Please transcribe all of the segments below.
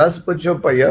10 ਪੁੱਛੋ ਭਈਆ।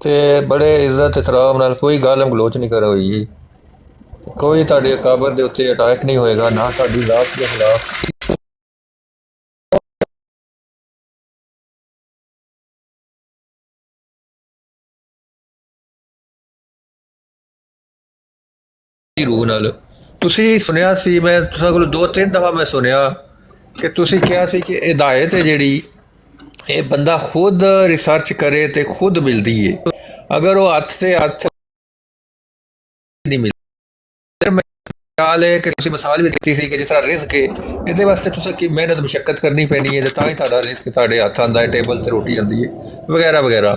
ਤੇ ਬੜੇ ਇੱਜ਼ਤ ਇਤਰਾਮ ਨਾਲ ਕੋਈ ਗਾਲਮ ਗਲੋਚ ਨਹੀਂ ਕਰ ਹੋਈ, ਕੋਈ ਤੁਹਾਡੇ ਕਾਬਰ ਦੇ ਉੱਤੇ ਅਟੈਕ ਨਹੀਂ ਹੋਏਗਾ, ਨਾ ਤੁਹਾਡੀ ਜ਼ਾਤ ਦੇ ਖਿਲਾਫ। ਰੂਹ ਨਾਲ ਤੁਸੀਂ ਸੁਣਿਆ ਸੀ, ਮੈਂ ਤੁਹਾਡੇ ਕੋਲ 2-3 ਦਫਾ ਮੈਂ ਸੁਣਿਆ ਕਿ ਤੁਸੀਂ ਕਿਹਾ ਸੀ ਕਿ ਹਿਦਾਇਤ ਹੈ ਜਿਹੜੀ ਇਹ ਬੰਦਾ ਖੁਦ ਰਿਸਰਚ ਕਰੇ ਤੇ ਖੁਦ ਮਿਲਦੀ ਹੈ, ਅਗਰ ਉਹ ਹੱਥ ਤੇ ਹੱਥ ਨਹੀਂ ਮਿਲਦੀ। ਮੈਂ ਖਿਆਲ ਹੈ ਕਿ ਤੁਸੀਂ ਮਿਸਾਲ ਵੀ ਦਿੱਤੀ ਸੀ ਕਿ ਜਿਸ ਤਰ੍ਹਾਂ ਰਿਜ਼ਕ ਹੈ, ਇਹਦੇ ਵਾਸਤੇ ਤੁਸੀਂ ਕੀ ਮਿਹਨਤ ਮੁਸ਼ੱਕਤ ਕਰਨੀ ਪੈਣੀ ਹੈ ਤੇ ਤਾਂ ਹੀ ਤੁਹਾਡਾ ਰਿਜ਼ਕ ਤੁਹਾਡੇ ਹੱਥ ਆਉਂਦਾ ਹੈ, ਟੇਬਲ ਤੇ ਰੋਟੀ ਆਉਂਦੀ ਹੈ ਵਗੈਰਾ ਵਗੈਰਾ।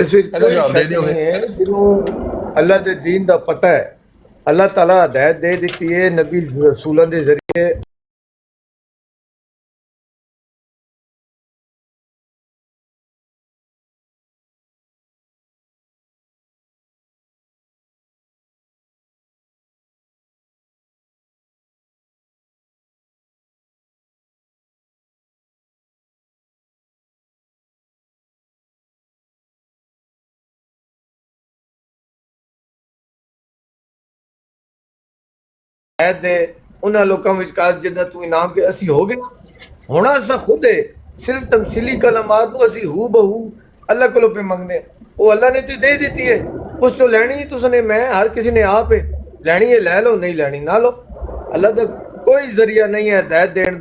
ਇਸ ਵਿੱਚ ਕੋਈ ਸ਼ੱਕ ਨਹੀਂ ਹੈ, ਜਿਹਨੂੰ ਅੱਲਾ ਦੇ ਦੀਨ ਦਾ ਪਤਾ ਹੈ, ਅੱਲਾਹ ਤਾਲਾ ਹਦਾਇਤ ਦੇ ਦਿੱਤੀ ਹੈ ਨਬੀ ਰਸੂਲਾਂ ਦੇ ਜ਼ਰੀਏ। ਦੇ ਉਹਨਾਂ ਲੋਕਾਂ ਵਿਚਕਾਰ ਜਿੰਨਾ ਤੂੰ ਇਨਾਮ ਕਿ ਅਸੀਂ ਹੋ ਗਏ ਹੋਣਾ, ਅਸਾਂ ਖੁਦ ਹੈ ਸਿਰਫ ਤਮਸੀਲੀ ਕਲਮਾਤ ਨੂੰ ਅਸੀਂ ਹੂ ਬਹੂ ਅੱਲਾ ਕੋਲੋਂ ਪੇ ਮੰਗਦੇ, ਉਹ ਅੱਲਾ ਨੇ ਤੇ ਦੇ ਦਿੱਤੀ ਹੈ, ਉਸ ਤੋਂ ਲੈਣੀ ਤੁਸਨੇ ਮੈਂ ਹਰ ਕਿਸੇ ਨੇ ਆਪ ਹੈ ਲੈਣੀ ਹੈ, ਲੈ ਲਓ, ਨਹੀਂ ਲੈਣੀ ਨਾ ਲਓ। ਅੱਲਾ ਦਾ ਕੋਈ ਜ਼ਰੀਆ ਨਹੀਂ ਹੈ ਹਦਾਇਤ ਦੇਣ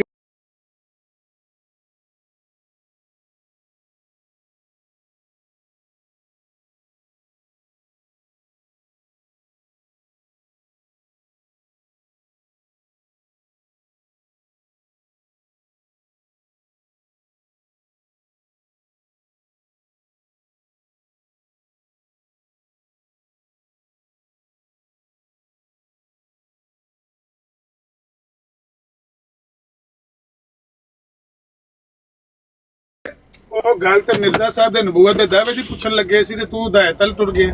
ਉਹ ਗੱਲ ਤੇ ਮਿਰਜ਼ਾ ਸਾਹਿਬ ਦੇ ਨਬੂਵਤ ਦੇ ਦਾਅਵੇ ਦੀ ਪੁੱਛਣ ਲੱਗੇ ਸੀ ਤੇ ਤੂੰ ਹਦਾਇਤ ਵੱਲ ਟੁਰ ਗਿਆ।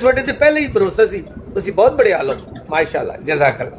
ਤੁਹਾਡੇ ਤੇ ਪਹਿਲੇ ਹੀ ਭਰੋਸਾ ਸੀ, ਤੁਸੀਂ ਬਹੁਤ ਬੜੇ ਆਲਮ, ਮਾਸ਼ਾਅੱਲਾ, ਜਜ਼ਾਕੱਲਾ।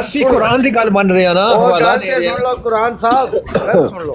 ਅਸੀਂ ਕੁਰਾਨ ਦੀ ਗੱਲ ਮੰਨ ਰਹੇ ਆ ਨਾ, ਹਵਾਲਾ ਦੇ ਰਹੇ ਸੁਣ ਆ। ਲਓ ਕੁਰਾਨ ਸਾਹਿਬ, ਸੁਣ ਲਓ।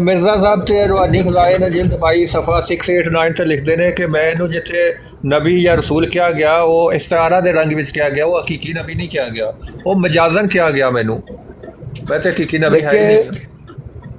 ਮਿਰਜ਼ਾ ਸਾਹਿਬ ਤੇ ਰੂਹਾਨੀ ਖਜ਼ਾਏ ਨੇ ਜਿਲਦ ਪਾਈ ਸਫਾ 689 ਤੇ ਲਿਖਦੇ ਨੇ ਕਿ ਮੈਨੂੰ ਜਿੱਥੇ ਨਬੀ ਜਾਂ ਰਸੂਲ ਕਿਹਾ ਗਿਆ ਉਹ ਇਸਤਾਰਾ ਦੇ ਰੰਗ ਵਿੱਚ ਕਿਹਾ ਗਿਆ, ਉਹ ਹਕੀਕੀ ਨਬੀ ਨਹੀਂ ਕਿਹਾ ਗਿਆ, ਉਹ ਮਜਾਜ਼ਨ ਕਿਹਾ ਗਿਆ ਮੈਨੂੰ। ਮੈਂ ਤੇ ਹਕੀਕੀ ਨਬੀ ਹੈ ਹੀ ਨਹੀਂ।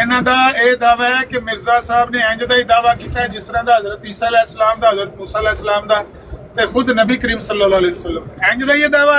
ਇਹਨਾਂ ਦਾ ਇਹ ਦਾਵਾ ਹੈ ਕਿ ਮਿਰਜ਼ਾ ਸਾਹਿਬ ਨੇ ਇੰਜ ਦਾ ਹੀ ਦਾਵਾ ਕੀਤਾ ਹੈ ਜਿਸ ਤਰ੍ਹਾਂ ਦਾ ਹਜ਼ਰਤ ਈਸਾ ਅਲੈਹਿਸਲਾਮ ਦਾ, ਹਜ਼ਰਤ ਮੂਸਾ ਅਲੈਹਿਸਲਾਮ ਦਾ ਤੇ ਖੁਦ ਨਬੀ ਕਰੀਮ ਸੱਲੱਲਾਹੁ ਅਲੈਹਿ ਵਸੱਲਮ। ਇੰਜ ਦਾ ਹੀ ਇਹ ਦਾਵਾ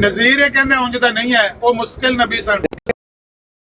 ਨਜ਼ੀਰ ਹੈ ਕਹਿੰਦੇ ਉਂਝ ਦਾ ਨਹੀਂ ਹੈ, ਉਹ ਮੁਸਕਿਲ ਨਬੀ ਸਨ।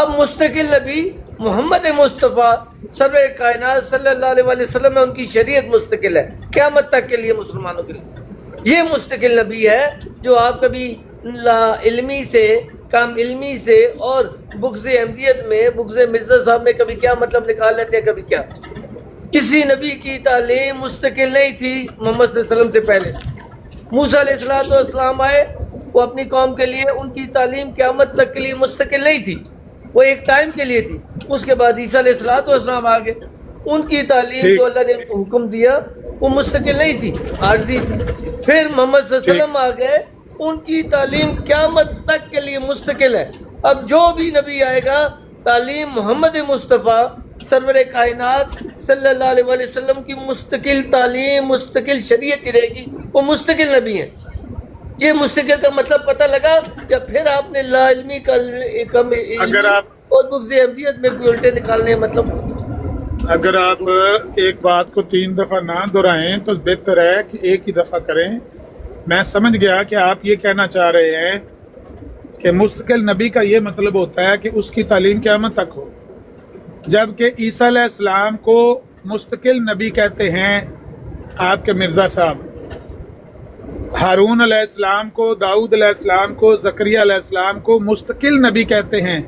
اب مستقل نبی محمد مصطفیٰ سرور کائنات صلی اللہ علیہ وسلم میں ان کی شریعت مستقل ہے قیامت تک کے لیے مسلمانوں کے لیے. یہ مستقل نبی ہے جو آپ کبھی لا علمی سے کم علمی سے اور بغض احمدیت میں بغض مرزا صاحب میں کبھی کیا مطلب نکال لیتے ہیں کبھی کیا. کسی نبی کی تعلیم مستقل نہیں تھی محمد صلی اللہ علیہ وسلم سے پہلے. موسیٰ علیہ السلام آئے, وہ اپنی قوم کے لیے ان کی تعلیم قیامت تک کے لیے مستقل نہیں تھی, وہ ایک ٹائم کے لیے تھی. اس کے بعد عیسیٰ علیہ السلام آ گئے, ان کی تعلیم جو اللہ نے ان کو حکم دیا وہ مستقل نہیں تھی, عارضی تھی. پھر محمد صلی اللہ علیہ وسلم آ گئے, ان کی تعلیم قیامت تک کے لیے مستقل ہے. اب جو بھی نبی آئے گا تعلیم محمد مصطفیٰ سرور کائنات صلی اللہ علیہ وسلم کی مستقل تعلیم مستقل شریعت ہی رہے گی, وہ مستقل نبی ہیں. یہ مستقل کا مطلب پتہ لگا یا پھر آپ نے لا علمی کا اگر آپ اور بغض احمدیت میں کوئی الٹے نکالنے مطلب. اگر آپ ایک بات کو 3 دفعہ نہ دہرائیں تو بہتر ہے کہ ایک ہی دفعہ کریں. میں سمجھ گیا کہ آپ یہ کہنا چاہ رہے ہیں کہ مستقل نبی کا یہ مطلب ہوتا ہے کہ اس کی تعلیم قیامت تک ہو, جبکہ عیسیٰ علیہ السلام کو مستقل نبی کہتے ہیں آپ کے مرزا صاحب. ہارون علیہ السلام کو, داؤد علیہ السلام کو, زکریا علیہ السلام کو مستقل نبی کہتے ہیں,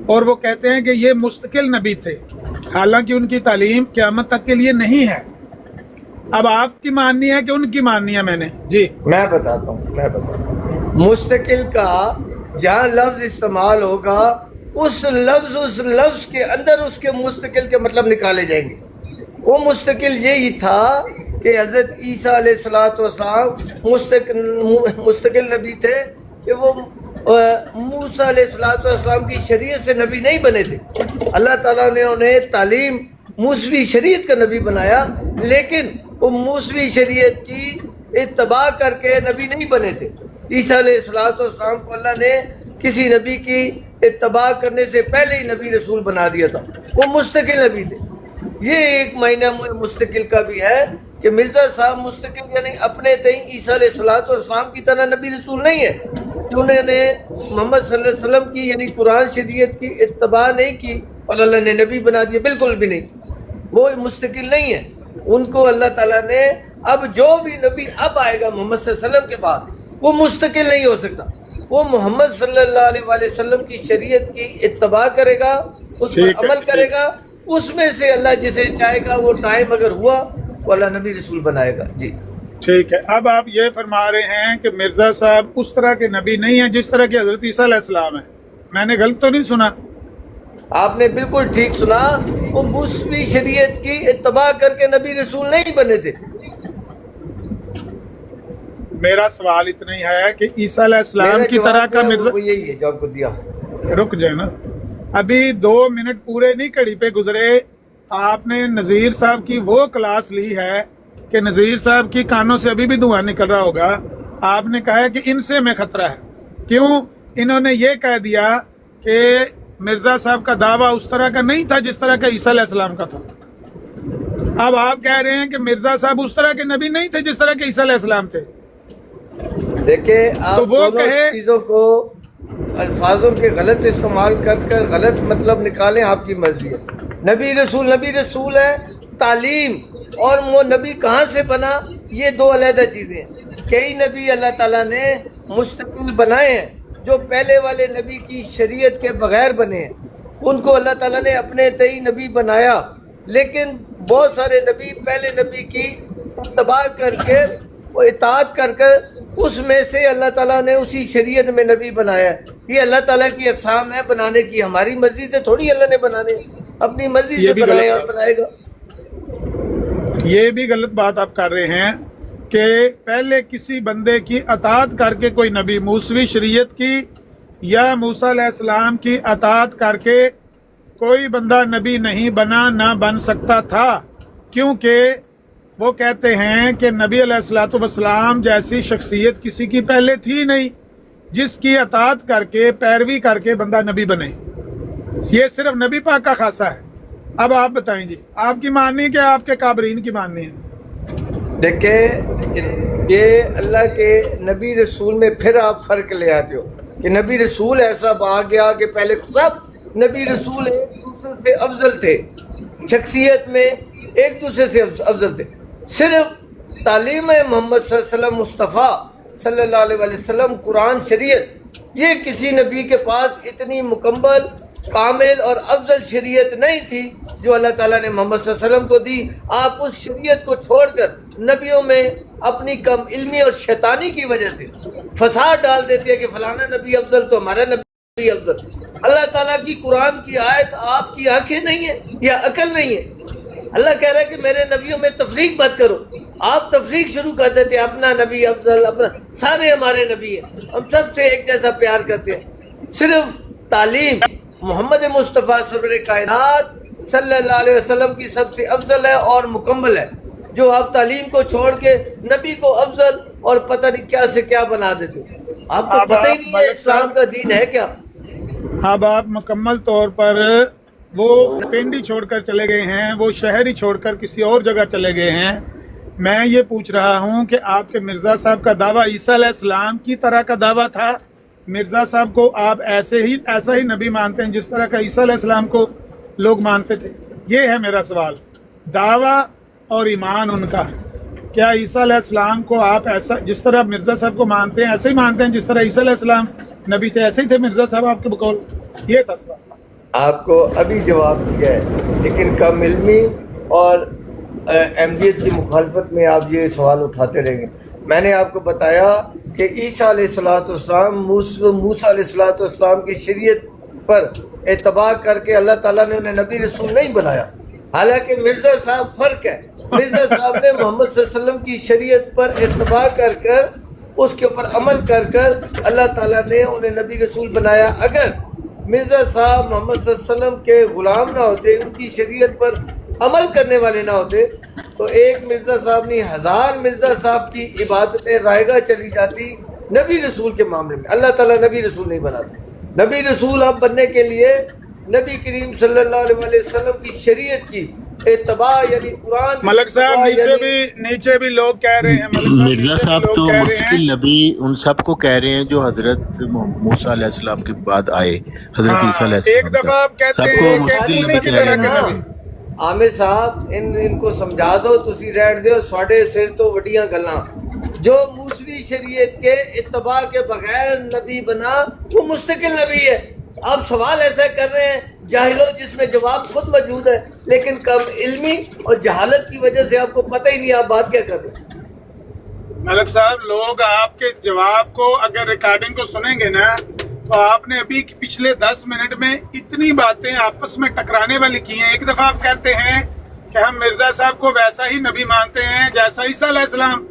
اور وہ کہتے ہیں کہ یہ مستقل نبی تھے, حالانکہ ان کی تعلیم قیامت تک کے لیے نہیں ہے. اب آپ کی ماننی ہے کہ ان کی ماننی ہے؟ میں نے جی میں بتاتا ہوں. مستقل کا جہاں لفظ استعمال ہوگا اس لفظ کے اندر اس کے مستقل کے مطلب نکالے جائیں گے. وہ مستقل یہی تھا کہ حضرت عیسیٰ علیہ السلام مستقل نبی تھے کہ وہ موسیٰ علیہ السلام کی شریعت سے نبی نہیں بنے تھے. اللہ تعالیٰ نے انہیں تعلیم موسوی شریعت کا نبی بنایا, لیکن وہ موسوی شریعت کی اتباع کر کے نبی نہیں بنے تھے. عیسیٰ علیہ السلام کو اللہ نے کسی نبی کی اتباع کرنے سے پہلے ہی نبی رسول بنا دیا تھا, وہ مستقل نبی تھے. یہ ایک معنی مستقل کا بھی ہے کہ مرزا صاحب مستقل یعنی اپنے تئیں عیسیٰ علیہ السلام کی طرح نبی رسول نہیں ہے کہ انہوں نے محمد صلی اللہ علیہ وسلم کی یعنی قرآن شریعت کی اتباع نہیں کی اور اللہ نے نبی بنا دیا, بالکل بھی نہیں. وہ مستقل نہیں ہے. ان کو اللہ تعالیٰ نے اب جو بھی نبی اب آئے گا محمد صلی اللہ علیہ وسلم کے بعد وہ مستقل نہیں ہو سکتا. وہ محمد صلی اللہ علیہ وسلم کی شریعت کی اتباع کرے گا, اس پر عمل کرے گا, اس میں سے اللہ جسے چاہے گا وہ ٹائم اگر ہوا تو اللہ نبی رسول بنائے گا. جی ٹھیک ہے. اب آپ یہ فرما رہے ہیں کہ مرزا صاحب اس طرح کے نبی نہیں ہیں جس طرح کے حضرت عیسیٰ علیہ السلام ہیں. میں نے غلط تو نہیں سنا؟ آپ نے بالکل ٹھیک سنا. وہ موسوی شریعت کی اتباع کر کے نبی رسول نہیں بنے تھے. میرا سوال اتنا ہی ہے کہ عیسیٰ علیہ السلام کی طرح کا مرزا, وہ یہی ہے جو آپ کو دیا. رک جائے نا, ابھی 2 منٹ پورے نہیں کڑی پہ گزرے. آپ نے نذیر صاحب کی وہ کلاس لی ہے کہ نذیر صاحب کی کانوں سے ابھی بھی دھواں نکل رہا ہوگا. آپ نے کہا ہے کہ ان سے میں خطرہ ہے. کیوں؟ انہوں نے یہ کہہ دیا کہ مرزا صاحب کا دعویٰ اس طرح کا نہیں تھا جس طرح کا عیسیٰ علیہ السلام کا تھا. اب آپ کہہ رہے ہیں کہ مرزا صاحب اس طرح کے نبی نہیں تھے جس طرح کے عیسیٰ علیہ السلام تھے. دیکھیں آپ تو وہ کہے چیزوں کو الفاظوں کے غلط استعمال کر غلط مطلب نکالیں, آپ کی مرضی ہے. نبی رسول ہے. تعلیم اور وہ نبی کہاں سے بنا یہ 2 علیحدہ چیزیں ہیں. کئی نبی اللہ تعالیٰ نے مستقل بنائے ہیں جو پہلے والے نبی کی شریعت کے بغیر بنے ہیں, ان کو اللہ تعالیٰ نے اپنے تئیں نبی بنایا. لیکن بہت سارے نبی پہلے نبی کی اتباع کر کے وہ اطاعت کر اس میں سے اللہ تعالیٰ نے اسی شریعت میں نبی بنایا. یہ اللہ تعالیٰ کی اقسام ہے بنانے کی. ہماری مرضی سے تھوڑی اللہ نے بنانے, اپنی مرضی سے بنائے اور بنائے گا. یہ بھی غلط بات آپ کر رہے ہیں کہ پہلے کسی بندے کی اطاعت کر کے کوئی نبی, موسوی شریعت کی یا موسیٰ علیہ السلام کی اطاعت کر کے کوئی بندہ نبی نہیں بنا, نہ بن سکتا تھا. کیونکہ وہ کہتے ہیں کہ نبی علیہ السلام جیسی شخصیت کسی کی پہلے تھی نہیں جس کی اطاعت کر کے پیروی کر کے بندہ نبی بنے. یہ صرف نبی پاک کا خاصہ ہے. اب آپ بتائیں جی, آپ کی ماننی ہے کہ آپ کے کابرین کی ماننی ہے؟ دیکھیں یہ اللہ کے نبی رسول میں پھر آپ فرق لے آتے ہو کہ نبی رسول ایسا آ گیا کہ پہلے سب نبی رسول ایک دوسرے سے افضل تھے، شخصیت میں ایک دوسرے سے افضل تھے. صرف تعلیم محمد صلی اللہ علیہ وسلم، مصطفیٰ صلی اللہ علیہ وسلم، قرآن شریعت، یہ کسی نبی کے پاس اتنی مکمل، کامل اور افضل شریعت نہیں تھی جو اللہ تعالیٰ نے محمد صلی اللہ علیہ وسلم کو دی. آپ اس شریعت کو چھوڑ کر نبیوں میں اپنی کم علمی اور شیطانی کی وجہ سے فساد ڈال دیتے ہیں کہ فلانا نبی افضل تو ہمارا نبی افضل. اللہ تعالیٰ کی قرآن کی آیت آپ کی آنکھیں نہیں ہیں یا عقل نہیں ہے؟ اللہ کہہ رہا ہے کہ میرے نبیوں میں تفریق مت کرو. آپ تفریق شروع کر دیتے ہیں، اپنا نبی افضل، اپنا، سارے ہمارے نبی ہیں، ہم سب سے ایک جیسا پیار کرتے ہیں. صرف تعلیم محمد مصطفیٰ سرور کائنات صلی اللہ علیہ وسلم کی سب سے افضل ہے اور مکمل ہے. جو آپ تعلیم کو چھوڑ کے نبی کو افضل اور پتہ نہیں کیا سے کیا بنا دیتے ہو. آپ کو پتہ ہی نہیں ہے اسلام کا دین ہے کیا. اب آپ مکمل طور پر وہ پنڈی چھوڑ کر چلے گئے ہیں، وہ شہری چھوڑ کر کسی اور جگہ چلے گئے ہیں. میں یہ پوچھ رہا ہوں کہ آپ کے مرزا صاحب کا دعویٰ عیسیٰ علیہ السلام کی طرح کا دعویٰ تھا؟ مرزا صاحب کو آپ ایسا ہی نبی مانتے ہیں جس طرح کا عیسیٰ علیہ السلام کو لوگ مانتے تھے؟ یہ ہے میرا سوال. دعویٰ اور ایمان ان کا، کیا عیسیٰ علیہ السلام کو آپ ایسا جس طرح مرزا صاحب کو مانتے ہیں ایسے ہی مانتے ہیں جس طرح عیسیٰ علیہ السلام نبی تھے؟ ایسے ہی تھے مرزا صاحب آپ کے بقول؟ یہ تھا سوال. آپ کو ابھی جواب دیا ہے، لیکن کم علمی اور احمدیت کی مخالفت میں آپ یہ سوال اٹھاتے رہیں گے. میں نے آپ کو بتایا کہ عیسیٰ علیہ السلام، موسیٰ علیہ السلام کی شریعت پر اتباع کر کے اللہ تعالیٰ نے انہیں نبی رسول نہیں بنایا. حالانکہ مرزا صاحب فرق ہے. مرزا صاحب نے محمد صلی اللہ علیہ وسلم کی شریعت پر اتباع کر کر اس کے اوپر عمل کر کر اللہ تعالیٰ نے انہیں نبی رسول بنایا. اگر مرزا صاحب محمد صلی اللہ علیہ وسلم کے غلام نہ ہوتے، ان کی شریعت پر عمل کرنے والے نہ ہوتے، تو ایک مرزا صاحب نہیں 1000 مرزا صاحب کی عبادتیں رائے گاہ چلی جاتی نبی رسول کے معاملے میں. اللہ تعالیٰ نبی رسول نہیں بناتا. نبی رسول اب بننے کے لیے نبی کریم صلی اللہ علیہ وسلم کی شریعت کی اتباع، یعنی قرآن. ملک صاحب نیچے بھی لوگ کہہ رہے ہیں، مرزا صاحب تو مستقل نبی ان سب کو کہہ رہے ہیں جو حضرت موسیٰ علیہ السلام کے بعد آئے، حضرت عیسیٰ علیہ السلام. ایک دفعہ آپ کہتے ہیں کہ انہیں کی طرح کے نبی. عامر صاحب ان کو سمجھا دو، تسی رہن دیو، سواڈے سر تو وڈیاں گلاں. جو موسوی شریعت کے اتباع کے بغیر نبی بنا وہ مستقل نبی ہے. آپ سوال ایسا کر رہے ہیں جاہلوں جس میں جواب خود موجود ہے، لیکن کم علمی اور جہالت کی وجہ سے آپ کو پتہ ہی نہیں آپ بات کیا کر رہے ہیں. ملک صاحب، لوگ آپ کے جواب کو اگر ریکارڈنگ کو سنیں گے نا تو آپ نے ابھی پچھلے 10 منٹ میں اتنی باتیں آپس میں ٹکرانے والی کی ہیں. ایک دفعہ آپ کہتے ہیں کہ ہم مرزا صاحب کو ویسا ہی نبی مانتے ہیں جیسا عیسیٰ علیہ السلام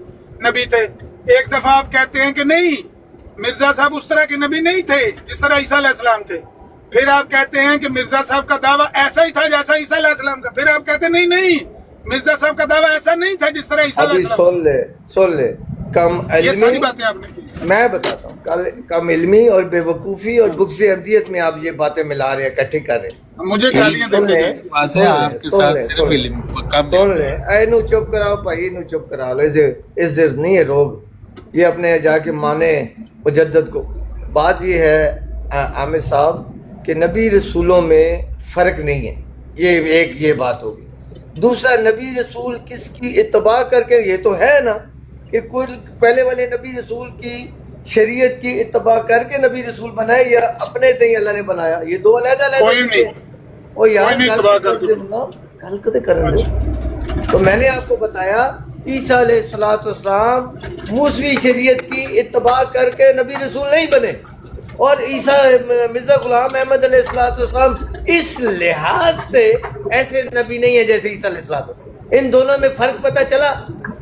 نبی تھے. ایک دفعہ آپ کہتے ہیں کہ نہیں، مرزا صاحب اس طرح کے نبی نہیں تھے جس طرح عیسیٰ علیہ السلام تھے. پھر آپ کہتے ہیں کہ مرزا صاحب کا دعویٰ ایسا ہی تھا جیسا عیسیٰ علیہ السلام کا. پھر آپ کہتے ہیں نہیں، مرزا صاحب کا دعویٰ ایسا نہیں تھا جس طرح عیسیٰ علیہ السلام. سن لے کم یہ ساری علمی، باتیں آپ نے کی. میں بتاتا ہوں، کم علمی اور بے وقوفی اور بغض احمدیت میں آپ یہ باتیں ملا رہے ہیں، اکٹھے کر رہے ہیں. مجھے گالیاں دیتے ہیں. سن لیں، اینو چپ کراؤ بھائی، اینو چپ کرا لو. عزت نہیں ہے روگ، یہ اپنے جا کے مانے مجدد کو. بات یہ ہے عامر صاحب کہ نبی رسولوں میں فرق نہیں ہے، یہ بات ہوگی. دوسرا، نبی رسول کس کی اتباع کر کے، یہ تو ہے نا کہ کوئی پہلے والے نبی رسول کی شریعت کی اتباع کر کے نبی رسول بنائے یا اپنے تئیں اللہ نے بنایا، یہ دو علیحدہ چیزیں. اور یار گل کتے کرن دو. تو میں نے آپ کو بتایا عیسیٰ علیہ السلام موسوی شریعت کی اتباع کر کے نبی رسول نہیں بنے، اور عیسیٰ مرزا غلام احمد علیہ السلام اس لحاظ سے ایسے نبی نہیں ہے جیسے عیسیٰ علیہ السلام. ان دونوں میں فرق پتہ چلا،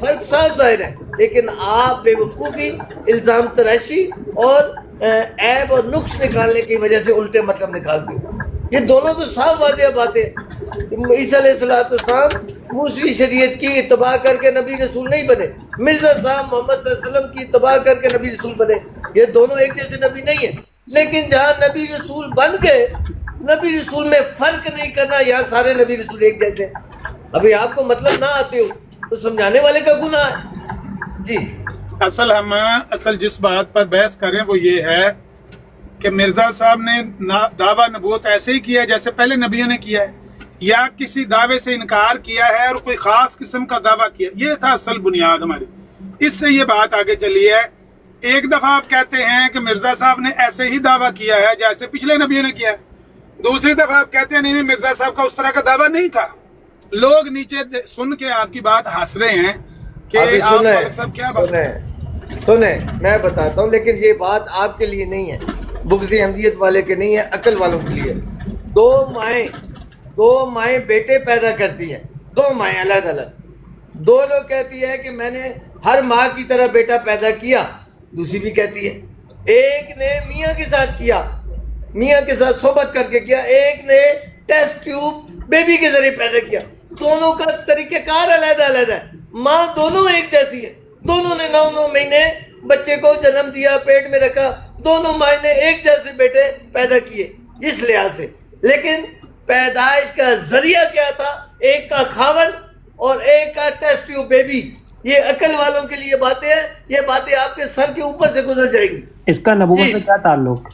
فرق صاف ظاہر ہے. لیکن آپ بے وقوفی، الزام تراشی اور عیب اور نقص نکالنے کی وجہ سے الٹے مطلب نکالتے ہو. یہ دونوں تو صاف واضح باتیں. عیسیٰ علیہ السلام موسوی شریعت کی اتباع کر کے نبی رسول نہیں بنے، مرزا صاحب محمد صلی اللہ علیہ وسلم کی اتباع کر کے نبی رسول بنے. یہ دونوں ایک جیسے نبی نہیں ہیں. لیکن جہاں نبی رسول بن گئے، نبی رسول میں فرق نہیں کرنا، یہاں سارے نبی رسول ایک جیسے. ابھی آپ کو مطلب نہ آتے ہو تو سمجھانے والے کا گناہ ہے. جی اصل جس بات پر بحث کریں وہ یہ ہے کہ مرزا صاحب نے دعویٰ نبوت ایسے ہی کیا جیسے پہلے نبیوں نے کیا ہے، یا کسی دعوے سے انکار کیا ہے اور کوئی خاص قسم کا دعویٰ کیا؟ یہ تھا اصل بنیاد ہماری، اس سے یہ بات آگے چلی ہے۔ ایک دفعہ آپ کہتے ہیں کہ مرزا صاحب نے ایسے ہی دعویٰ کیا ہے جیسے پچھلے نبیوں نے کیا ہے، دوسری دفعہ آپ کہتے ہیں نہیں مرزا صاحب کا اس طرح کا دعویٰ نہیں تھا۔ لوگ نیچے سن کے آپ کی بات ہنس رہے ہیں کہ آپ ملک صاحب کیا بات سنیں میں بتاتا ہوں، لیکن یہ بات آپ کے لیے نہیں ہے، بغض احمدیت والے کے نہیں ہے، عقل والوں کے لیے۔ دو مائیں بیٹے پیدا کرتی ہیں، دو مائیں الگ الگ، دو لوگ کہتی ہے کہ میں نے ہر ماں کی طرح بیٹا پیدا کیا، دوسری بھی کہتی ہے۔ ایک نے میاں کے ساتھ کیا، میاں کے ساتھ صحبت کر کے کیا، ایک نے ٹیسٹ ٹیوب بیبی کے ذریعے پیدا کیا، دونوں کا طریقہ کار علیحدہ علیحدہ ہے۔ ماں دونوں ایک جیسی ہے، دونوں نے 9 مہینے بچے کو جنم دیا، پیٹ میں رکھا، دونوں مائیں نے ایک جیسے بیٹے پیدا کیے اس لحاظ سے، لیکن پیدائش کا ذریعہ کیا تھا؟ ایک کا خاون اور ایک کا ٹیسٹ ٹیوب بیبی۔ یہ عقل والوں کے لیے باتیں ہیں، یہ باتیں آپ کے سر کے اوپر سے گزر جائیں گی۔ اس کا نبوت سے کیا تعلق؟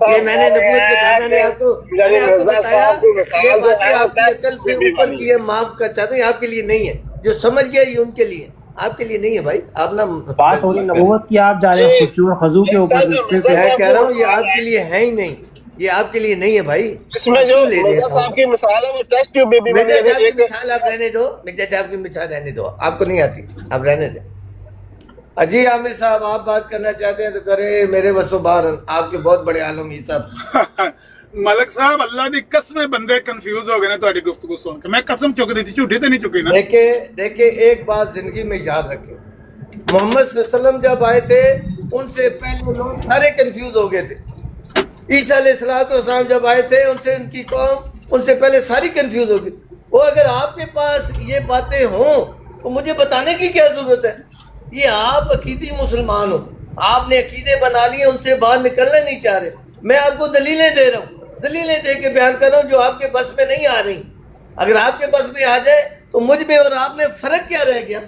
یہ میں نے نبوت بتایا، میں نے آپ کو بتایا، یہ باتیں آپ کی عقل سے اوپر کی ہے، معاف کر چاہتے ہیں، آپ کے لیے نہیں ہے، جو سمجھ گیا یہ ان کے لیے، آپ کے لیے نہیں ہے بھائی۔ آپ نہ بات ہو رہی نبوت کی، آپ جا رہے ہیں خشوع اور خضوع کے اوپر۔ میں کہہ رہا ہوں یہ آپ کے لیے ہے ہی نہیں، یہ آپ کے لیے نہیں ہے بھائی۔ اس میں جو مرزا صاحب کی مثال ہے وہ ٹیسٹ ٹیوب بیبی مرزا صاحب کی مثال آپ رہنے دو، مرزا صاحب کی مثال رہنے دو، آپ کو نہیں آتی، آپ رہنے دیں۔ جی عامر صاحب آپ بات کرنا چاہتے ہیں تو کریں، میرے وسو بارن، آپ کے بہت بڑے عالم یہ صاحب۔ ملک صاحب اللہ دی قسم بندے کنفیوز ہو گئے نا تہاڈی گفتگو سن کے، میں قسم چک دی تھی، جھوٹی تے نہیں چکی نا۔ دیکھیں ایک بات زندگی میں یاد رکھیں، محمد صلی اللہ علیہ وسلم جب آئے تھے ان سے پہلے لوگ سارے کنفیوز ہو گئے تھے۔ عیسیٰ علیہ السلام جب آئے تھے ان سے ان کی قوم ان سے پہلے ساری کنفیوز ہو گئی۔ وہ اگر آپ کے پاس یہ باتیں ہوں تو مجھے بتانے کی کیا ضرورت ہے؟ یہ آپ عقیدی مسلمان ہو، آپ نے عقیدے بنا لیے، ان سے باہر نکلنا نہیں چاہ رہے۔ میں آپ کو دلیلیں دے رہا ہوں، دلیلیں دے کے بیان کر رہا ہوں جو آپ کے بس میں نہیں آ رہی۔ اگر آپ کے بس میں آ جائے تو مجھ میں اور آپ میں فرق کیا رہ گیا؟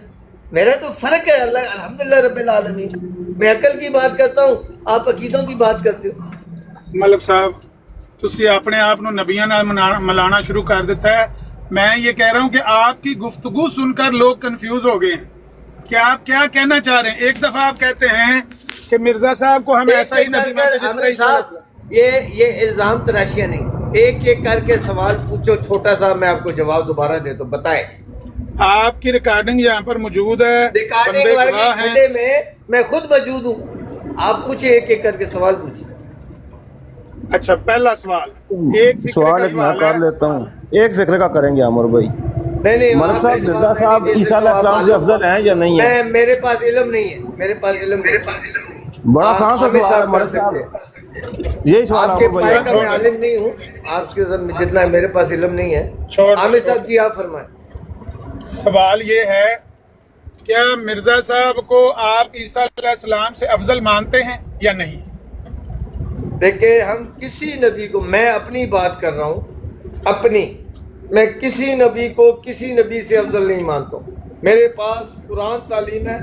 میرا تو فرق ہے، اللہ الحمدللہ رب العالمین۔ میں عقل کی بات کرتا ہوں، آپ عقیدوں کی بات کرتے ہو۔ ملک صاحب تسی اپنے آپ نو نبیاں نال ملانا شروع کر دیتا ہے۔ میں یہ کہہ رہا ہوں کہ آپ کی گفتگو سن کر لوگ کنفیوز ہو گئے ہیں کہ آپ کیا کہنا چاہ رہے ہیں۔ ایک دفعہ آپ کہتے ہیں کہ مرزا صاحب کو ہم ایسا ہی نبی مانتے جس طرح عیسیٰ علیہ السلام۔ یہ الزام تراشیاں نہیں، ایک ایک کر کے سوال پوچھو، چھوٹا سا میں آپ کو جواب دوبارہ دے تو بتائیں۔ آپ کی ریکارڈنگ یہاں پر موجود ہے، ریکارڈنگ والے کھڈے میں میں خود موجود ہوں، آپ پوچھیں ایک ایک کر کے سوال پوچھیں۔ اچھا پہلا سوال، ایک سوال ایک میں کر لیتا ہوں، ایک فکر کا کریں گے عمر بھائی۔ نہیں ملک صاحب مرزا صاحب عیسیٰ علیہ السلام سے افضل ہیں یا نہیں ہیں؟ میرے پاس علم نہیں ہے، میرے پاس علم نہیں ہے۔ بڑا آسان سا سوال ہے ملک صاحب، یہی سوال آپ کے عمر پاس بھائی۔ میں عالم نہیں ہوں، آپ کے جتنا میرے پاس علم نہیں ہے۔ عامر صاحب جی آپ فرمائیں۔ سوال یہ ہے کیا مرزا صاحب کو آپ عیسیٰ علیہ السلام سے افضل مانتے ہیں یا نہیں؟ دیکھیں ہم کسی نبی کو، میں اپنی بات کر رہا ہوں اپنی، میں کسی نبی کو کسی نبی سے افضل نہیں مانتا ہوں۔ میرے پاس قرآن تعلیم ہے،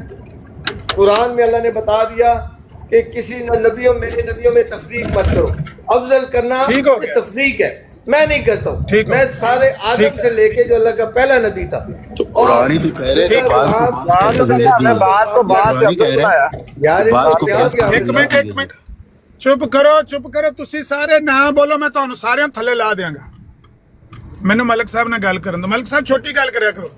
قرآن میں اللہ نے بتا دیا کہ کسی نبیوں میرے نبیوں میں تفریق مت کرو، افضل کرنا تفریق ہے، میں نہیں کرتا ہوں۔ میں سارے آدم سے لے کے جو اللہ کا پہلا نبی تھا، قرآن ہی تو کہہ رہے تھے ایک منٹ چپ کرو تسی سارے نہ بولو، میں تانوں سارے تھلے لا دیاں گا۔ مینوں ملک صاحب نال گل کرن دو، ملک صاحب چھوٹی گل کریا کرو۔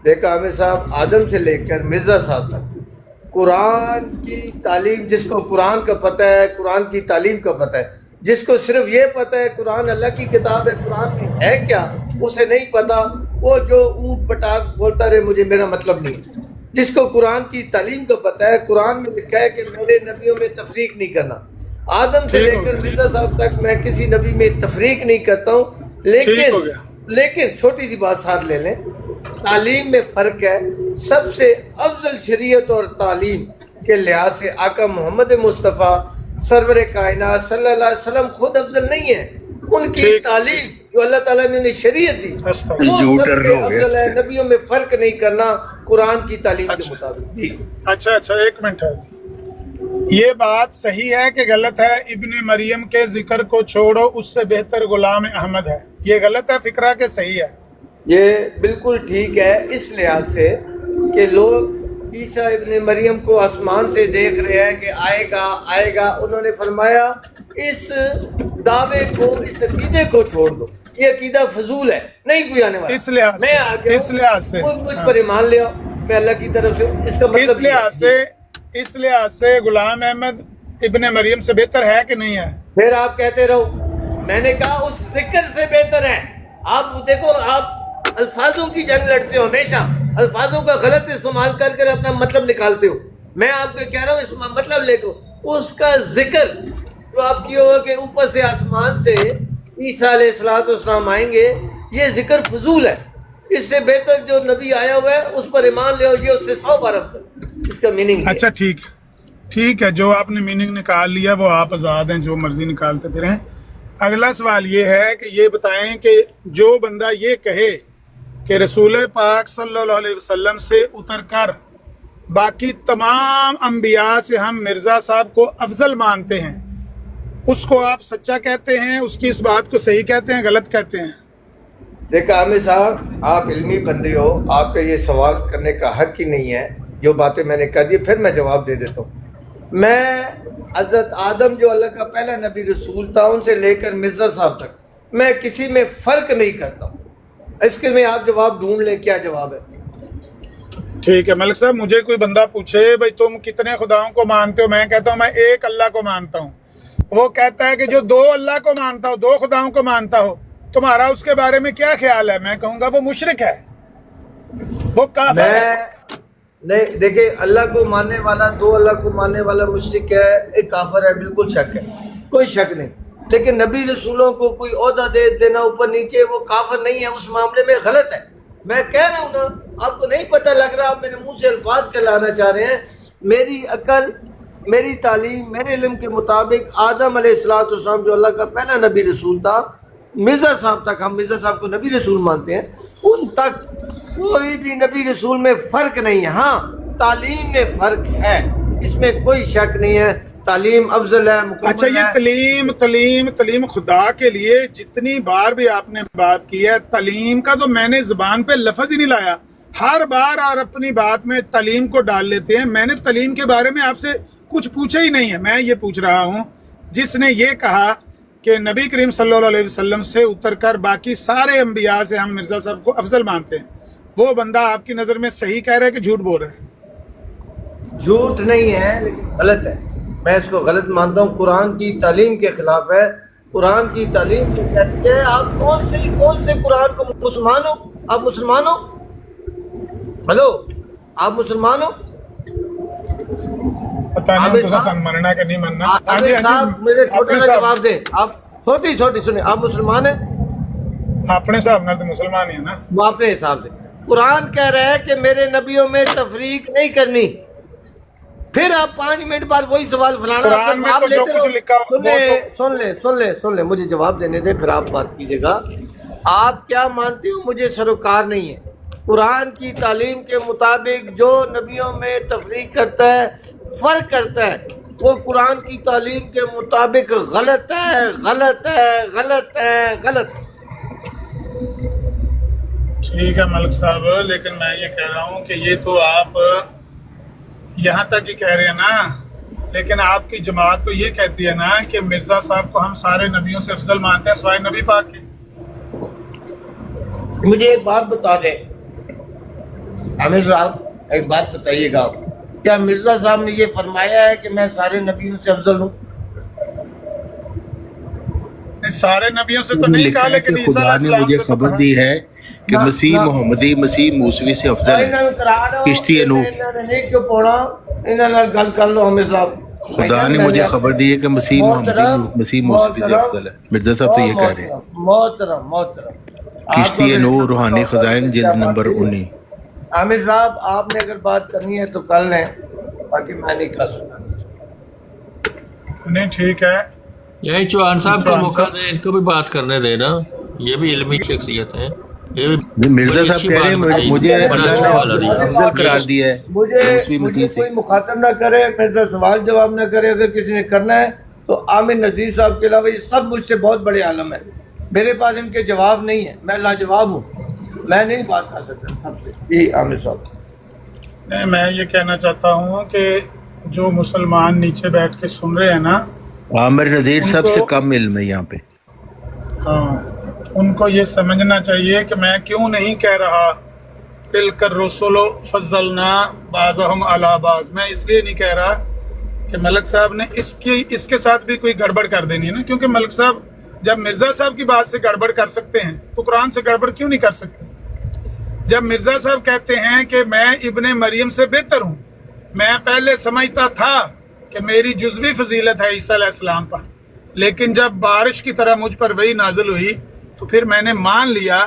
دیکھا عامر صاحب، آدم سے لے کر مرزا صاحب تک قرآن کی تعلیم، جس کو قرآن کا پتہ ہے، قرآن کی تعلیم کا پتہ ہے، جس کو صرف یہ پتہ ہے قرآن اللہ کی کتاب ہے، قرآن کی ہے کیا اسے نہیں پتہ، وہ جو اونٹ پٹاک بولتا رہے مجھے میرا مطلب نہیں۔ جس کو قرآن کی تعلیم کا پتہ ہے، قرآن میں لکھا ہے کہ میرے نبیوں میں تفریق نہیں کرنا۔ آدم سے لے کر مرزا صاحب تک میں کسی نبی میں تفریق نہیں کرتا ہوں، لیکن چھوٹی سی بات ساتھ لے لیں، تعلیم میں فرق ہے۔ سب سے افضل شریعت اور تعلیم کے لحاظ سے آقا محمد مصطفیٰ سرور کائنات صلی اللہ علیہ وسلم خود افضل نہیں ہے، ان کی تعلیم جو اللہ تعالیٰ نے انہیں شریعت دی وہ سب سے افضل ہے۔ نبیوں میں فرق نہیں کرنا قرآن کی تعلیم کے مطابق۔ اچھا ایک منٹ ہے، یہ بات صحیح ہے کہ غلط ہے؟ ابن مریم کے ذکر کو چھوڑو، اس سے بہتر غلام احمد ہے، یہ غلط ہے فکرہ کہ صحیح ہے؟ یہ بالکل ٹھیک ہے اس لحاظ سے کہ لوگ عیسیٰ ابن مریم کو آسمان سے دیکھ رہے ہیں کہ آئے گا آئے گا، انہوں نے فرمایا اس دعوے کو، اس عقیدے کو چھوڑ دو، یہ عقیدہ فضول ہے، نہیں کوئی آنے والا۔ اس لحاظ سے، میں آ گیا اس لحاظ سے مجھ پر ایمان لے آؤ، میں اللہ کی طرف سے، اس کا مطلب اس لحاظ سے غلام احمد ابن مریم سے بہتر ہے کہ نہیں ہے؟ پھر آپ کہتے رہو، میں نے کہا اس ذکر سے بہتر ہے۔ آپ دیکھو، آپ الفاظوں کی جنگ لڑتے ہو، ہمیشہ الفاظوں کا غلط استعمال کر کر اپنا مطلب نکالتے ہو۔ میں آپ کو کہہ رہا ہوں اس مطلب لے کو، اس کا ذکر جو آپ کی ہوگا کہ اوپر سے آسمان سے عیسیٰ علیہ السلام آئیں گے، یہ ذکر فضول ہے۔ اس سے بہتر جو نبی آیا ہوا ہے اس پر ایمان لے، یہ اس سے 100 بار افضل، اس کا میننگ۔ اچھا ٹھیک ہے، جو آپ نے میننگ نکال لیا وہ آپ آزاد ہیں، جو مرضی نکالتے پھریں۔ اگلا سوال یہ ہے کہ یہ بتائیں کہ جو بندہ یہ کہے کہ رسول پاک صلی اللہ علیہ وسلم سے اتر کر باقی تمام انبیاء سے ہم مرزا صاحب کو افضل مانتے ہیں، اس کو آپ سچا کہتے ہیں، اس کی اس بات کو صحیح کہتے ہیں، غلط کہتے ہیں؟ دیکھا عامر صاحب، آپ علمی بندے ہو، آپ کا یہ سوال کرنے کا حق ہی نہیں ہے۔ جو باتیں میں نے کہہ دی پھر میں جواب دے دیتا ہوں۔ میں حضرت آدم جو اللہ کا پہلا نبی رسول تھا، ان سے لے کر مرزا صاحب تک میں کسی میں فرق نہیں کرتا ہوں۔ اس کے میں آپ جواب ڈھونڈ لیں کیا جواب ہے۔ ٹھیک ہے ملک صاحب، مجھے کوئی بندہ پوچھے بھائی تم کتنے خداؤں کو مانتے ہو، میں کہتا ہوں میں ایک اللہ کو مانتا ہوں۔ وہ کہتا ہے کہ جو 2 اللہ کو مانتا ہو، 2 خداؤں کو مانتا ہو، تمہارا اس کے بارے میں کیا خیال ہے؟ میں کہوں گا وہ مشرک ہے، وہ کافر ہے۔ نہیں دیکھیں، اللہ کو ماننے والا، 2 اللہ کو ماننے والا مشرک ہے، ایک کافر ہے، بالکل شک ہے، کوئی شک نہیں۔ لیکن نبی رسولوں کو کوئی عہدہ دے دینا اوپر نیچے، وہ کافر نہیں ہے، اس معاملے میں غلط ہے۔ میں کہہ رہا ہوں نا، آپ کو نہیں پتہ لگ رہا، آپ میرے منہ سے الفاظ کہلانا چاہ رہے ہیں۔ میری عقل، میری تعلیم، میرے علم کے مطابق آدم علیہ السلام جو اللہ کا پہلا نبی رسول تھا، مرزا صاحب تک، ہم مرزا صاحب کو نبی رسول مانتے ہیں، ان تک کوئی بھی نبی رسول میں فرق نہیں ہے۔ ہاں تعلیم میں فرق ہے، اس میں کوئی شک نہیں ہے، تعلیم افضل ہے، مکمل ہے۔ اچھا، یہ تعلیم خدا کے لیے جتنی بار بھی آپ نے بات کی ہے، تعلیم کا تو میں نے زبان پہ لفظ ہی نہیں لایا، ہر بار آپ اپنی بات میں تعلیم کو ڈال لیتے ہیں۔ میں نے تعلیم کے بارے میں آپ سے کچھ پوچھا ہی نہیں ہے۔ میں یہ پوچھ رہا ہوں، جس نے یہ کہا کہ نبی کریم صلی اللہ علیہ وسلم سے اتر کر باقی سارے انبیاء سے ہم مرزا صاحب کو افضل مانتے ہیں، وہ بندہ آپ کی نظر میں صحیح کہہ رہا ہے کہ جھوٹ بول رہا ہے؟ جھوٹ نہیں ہے لیکن غلط ہے، میں اس کو غلط مانتا ہوں، قرآن کی تعلیم کے خلاف ہے۔ قرآن کی تعلیم جو کہتی ہے، آپ کون سے قرآن کو مسلمان ہو؟ آپ مسلمان ہو؟ ہلو، آپ مسلمان ہو؟ پتہ نہیں تو مننا کہ نہیں مننا۔ میرے چھوٹے سا جواب دیں، آپ چھوٹی سنیں، آپ مسلمان ہیں؟ اپنے حساب نال تو مسلمان ہی ہے نا۔ وہ اپنے حساب سے، قرآن کہہ رہا ہے کہ میرے نبیوں میں تفریق نہیں کرنی، پھر آپ 5 منٹ بعد وہی سوال فلانا قرآن میں تو جو کچھ لکھا سن لیں، مجھے جواب دینے دیں پھر آپ بات کیجیے گا۔ آپ کیا مانتے ہو مجھے سروکار نہیں ہے۔ قرآن کی تعلیم کے مطابق جو نبیوں میں تفریق کرتا ہے، فرق کرتا ہے، وہ قرآن کی تعلیم کے مطابق غلط ہے، غلط ہے، غلط ہے، غلط۔ ٹھیک ہے ملک صاحب، لیکن میں یہ کہہ رہا ہوں کہ یہ تو آپ یہاں تک ہی کہہ رہے ہیں نا، لیکن آپ کی جماعت تو یہ کہتی ہے نا کہ مرزا صاحب کو ہم سارے نبیوں سے افضل مانتے ہیں سوائے نبی پاک کے۔ مجھے ایک بات بتا دیں عامر صاحب، ایک بات بتائیے گا، کیا مرزا صاحب نے یہ فرمایا ہے کہ میں سارے نبیوں سے افضل ہوں؟ سارے نبیوں سے تو نہیں کہا، لیکن عیسیٰ خدا علیہ نے السلام مجھے سے تو خبر کہا۔ دی ہے کہ مسیح محمدی، مسیح موسوی سے افضل ہے، کشتی نوح۔ نہیں چپ ہونا، انہاں نال گل کر لو عامر صاحب۔ خدا نے مجھے خبر دی ہے کہ مسیح محمدی، مسیح موسوی سے افضل ہے۔ مرزا صاحب تو یہ کہہ رہے ہیں۔ محترم کشتی نوح، روحانی خزائن، جلد نمبر 19۔ عامر صاحب، آپ نے اگر بات کرنی ہے تو کر لیں، باقی میں نہیں کر سکتا۔ نہیں ٹھیک ہے، یہی چوہان صاحب کو موقع دیں، ان کو بھی بات کرنے دیں نا، یہ بھی علمی شخصیت ہیں۔ مرزا صاحب کہہ رہے ہیں مجھے اللہ نے افضل قرار دیا ہے مجھے کوئی مخاطب نہ کرے، میرا سوال جواب نہ کرے. اگر کسی نے کرنا ہے تو عامر نذیر صاحب کے علاوہ یہ سب مجھ سے بہت بڑے عالم ہیں، میرے پاس ان کے جواب نہیں ہے، میں لاجواب ہوں، میں نہیں بات کر سکتا سب سے. جی عامر صاحب. نہیں، میں یہ کہنا چاہتا ہوں کہ جو مسلمان نیچے بیٹھ کے سن رہے ہیں نا، عامر نذیر سب سے کم علم ہے یہاں پہ. ہاں، ان کو یہ سمجھنا چاہیے کہ میں کیوں نہیں کہہ رہا تلک الرسل فضلنا بعضهم علی بعض. میں اس لیے نہیں کہہ رہا کہ ملک صاحب نے اس کے ساتھ بھی کوئی گڑبڑ کر دینی ہے نا، کیونکہ ملک صاحب جب مرزا صاحب کی بات سے گڑبڑ کر سکتے ہیں تو قرآن سے گڑبڑ کیوں نہیں کر سکتے؟ جب مرزا صاحب کہتے ہیں کہ میں ابن مریم سے بہتر ہوں، میں پہلے سمجھتا تھا کہ میری جزوی فضیلت ہے عیسیٰ علیہ السلام پر، لیکن جب بارش کی طرح مجھ پر وہی نازل ہوئی تو پھر میں نے مان لیا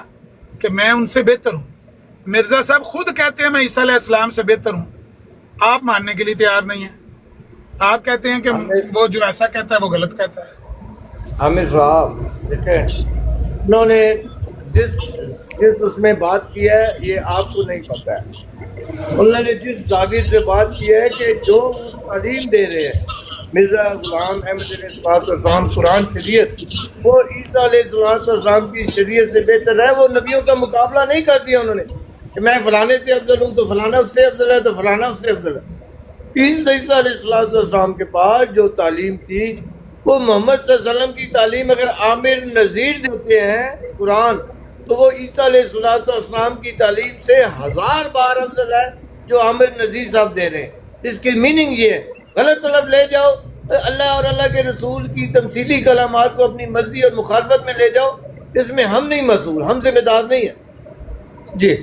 کہ میں ان سے بہتر ہوں. مرزا صاحب خود کہتے ہیں میں عیسیٰ علیہ السلام سے بہتر ہوں، آپ ماننے کے لیے تیار نہیں ہیں. آپ کہتے ہیں کہ وہ جو ایسا کہتا ہے وہ غلط کہتا ہے. عامر صاحب دیکھیں، انہوں نے جس اس میں بات کی ہے یہ آپ کو نہیں پتہ ہے. انہوں نے جس زاویے سے بات کی ہے کہ جو تعلیم دے رہے ہیں مرزا غلام احمد علیہ السلام قرآن شریعت، وہ عیسیٰ علیہ السلام کی شریعت سے بہتر ہے. وہ نبیوں کا مقابلہ نہیں کر دیا انہوں نے کہ میں فلانے سے افضل ہوں تو فلانا اس سے افضل ہے تو فلانا اس سے افضل ہے. عیسیٰ علیہ السلام کے پاس جو تعلیم تھی وہ محمد صلی اللہ علیہ وسلم کی تعلیم اگر عامر نذیر دیتے ہیں قرآن تو وہ عیسیٰ علیہ السلام کی تعلیم سے 1000 بار افضل ہے جو عامر نذیر صاحب دے رہے ہیں. اس کی میننگ یہ ہے، غلط طلب لے جاؤ، اللہ اور اللہ کے رسول کی تمثیلی کلامات کو اپنی مرضی اور مخالفت میں لے جاؤ، اس میں ہم نہیں مسئول، ہم ذمہ دار نہیں ہیں. جی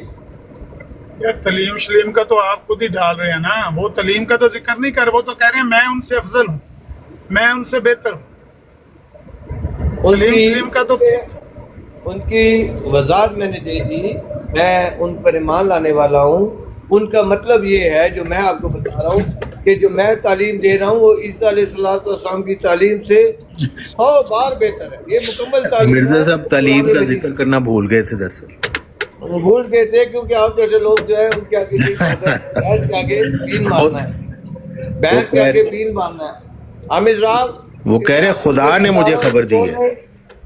یار تعلیم شلیم کا تو آپ خود ہی ڈال رہے ہیں نا، وہ تعلیم کا تو ذکر نہیں کر، وہ تو کہہ رہے ہیں میں ان سے افضل ہوں، میں ان سے بہتر ہوں. تعلیم شلیم کا تو ان کی وضاحت میں نے دے دی، میں ان پر ایمان لانے والا ہوں. ان کا مطلب یہ ہے جو میں آپ کو بتا رہا ہوں کہ جو میں تعلیم دے رہا ہوں وہ عیسیٰ علیہ السلام کی تعلیم سے 100 بار بہتر ہے. یہ مکمل تعلیم. مرزا صاحب تعلیم کا ذکر کرنا بھول گئے تھے دراصل. بھول گئے تھے کیونکہ آپ جیسے لوگ جو ہیں ان کے آگے بحث کے آگے بین مارنا ہے، بحث کے آگے بین مارنا ہے. عامر صاحب وہ کہہ رہے خدا نے مجھے خبر دی ہے.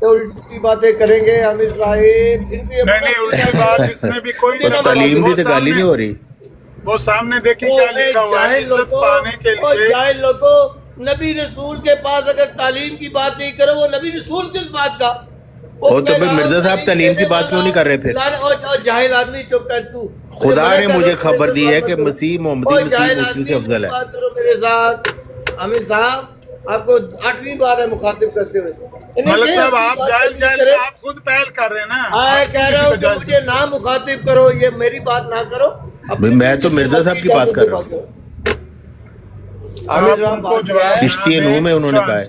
الٹی باتیں کریں گے عامر صاحب. نہیں الٹی بات اس میں بھی کوئی تعلیم دی تو گال ہی نہیں ہو رہی. وہ سامنے دیکھیں کیا لکھا ہوا ہے، عزت پانے کے لیے. جاہل لوگوں، نبی رسول کے پاس اگر تعلیم کی بات نہیں کرو، وہ نبی رسول کس بات کا؟ وہ تو پھر مرزا صاحب تعلیم کی بات کیوں نہیں کر رہے پھر؟ اور جاہل آدمی چپ کر. تو خدا نے مجھے خبر دی ہے کہ مسیح محمدی مسیح موسوی سے افضل ہے. بات کرو میرے ساتھ. عامر صاحب آپ کو 8ویں بار ہے مخاطب کرتے ہوئے. ملک صاحب آپ جاہل آپ خود پہل کر رہے ہیں نا. کہہ رہا ہوں کہ مجھے نہ مخاطب کرو، یہ میری بات نہ کرو. میں تو مرزا صاحب کی بات کر رہا ہوں. چشتی نو میں انہوں نے کہا ہے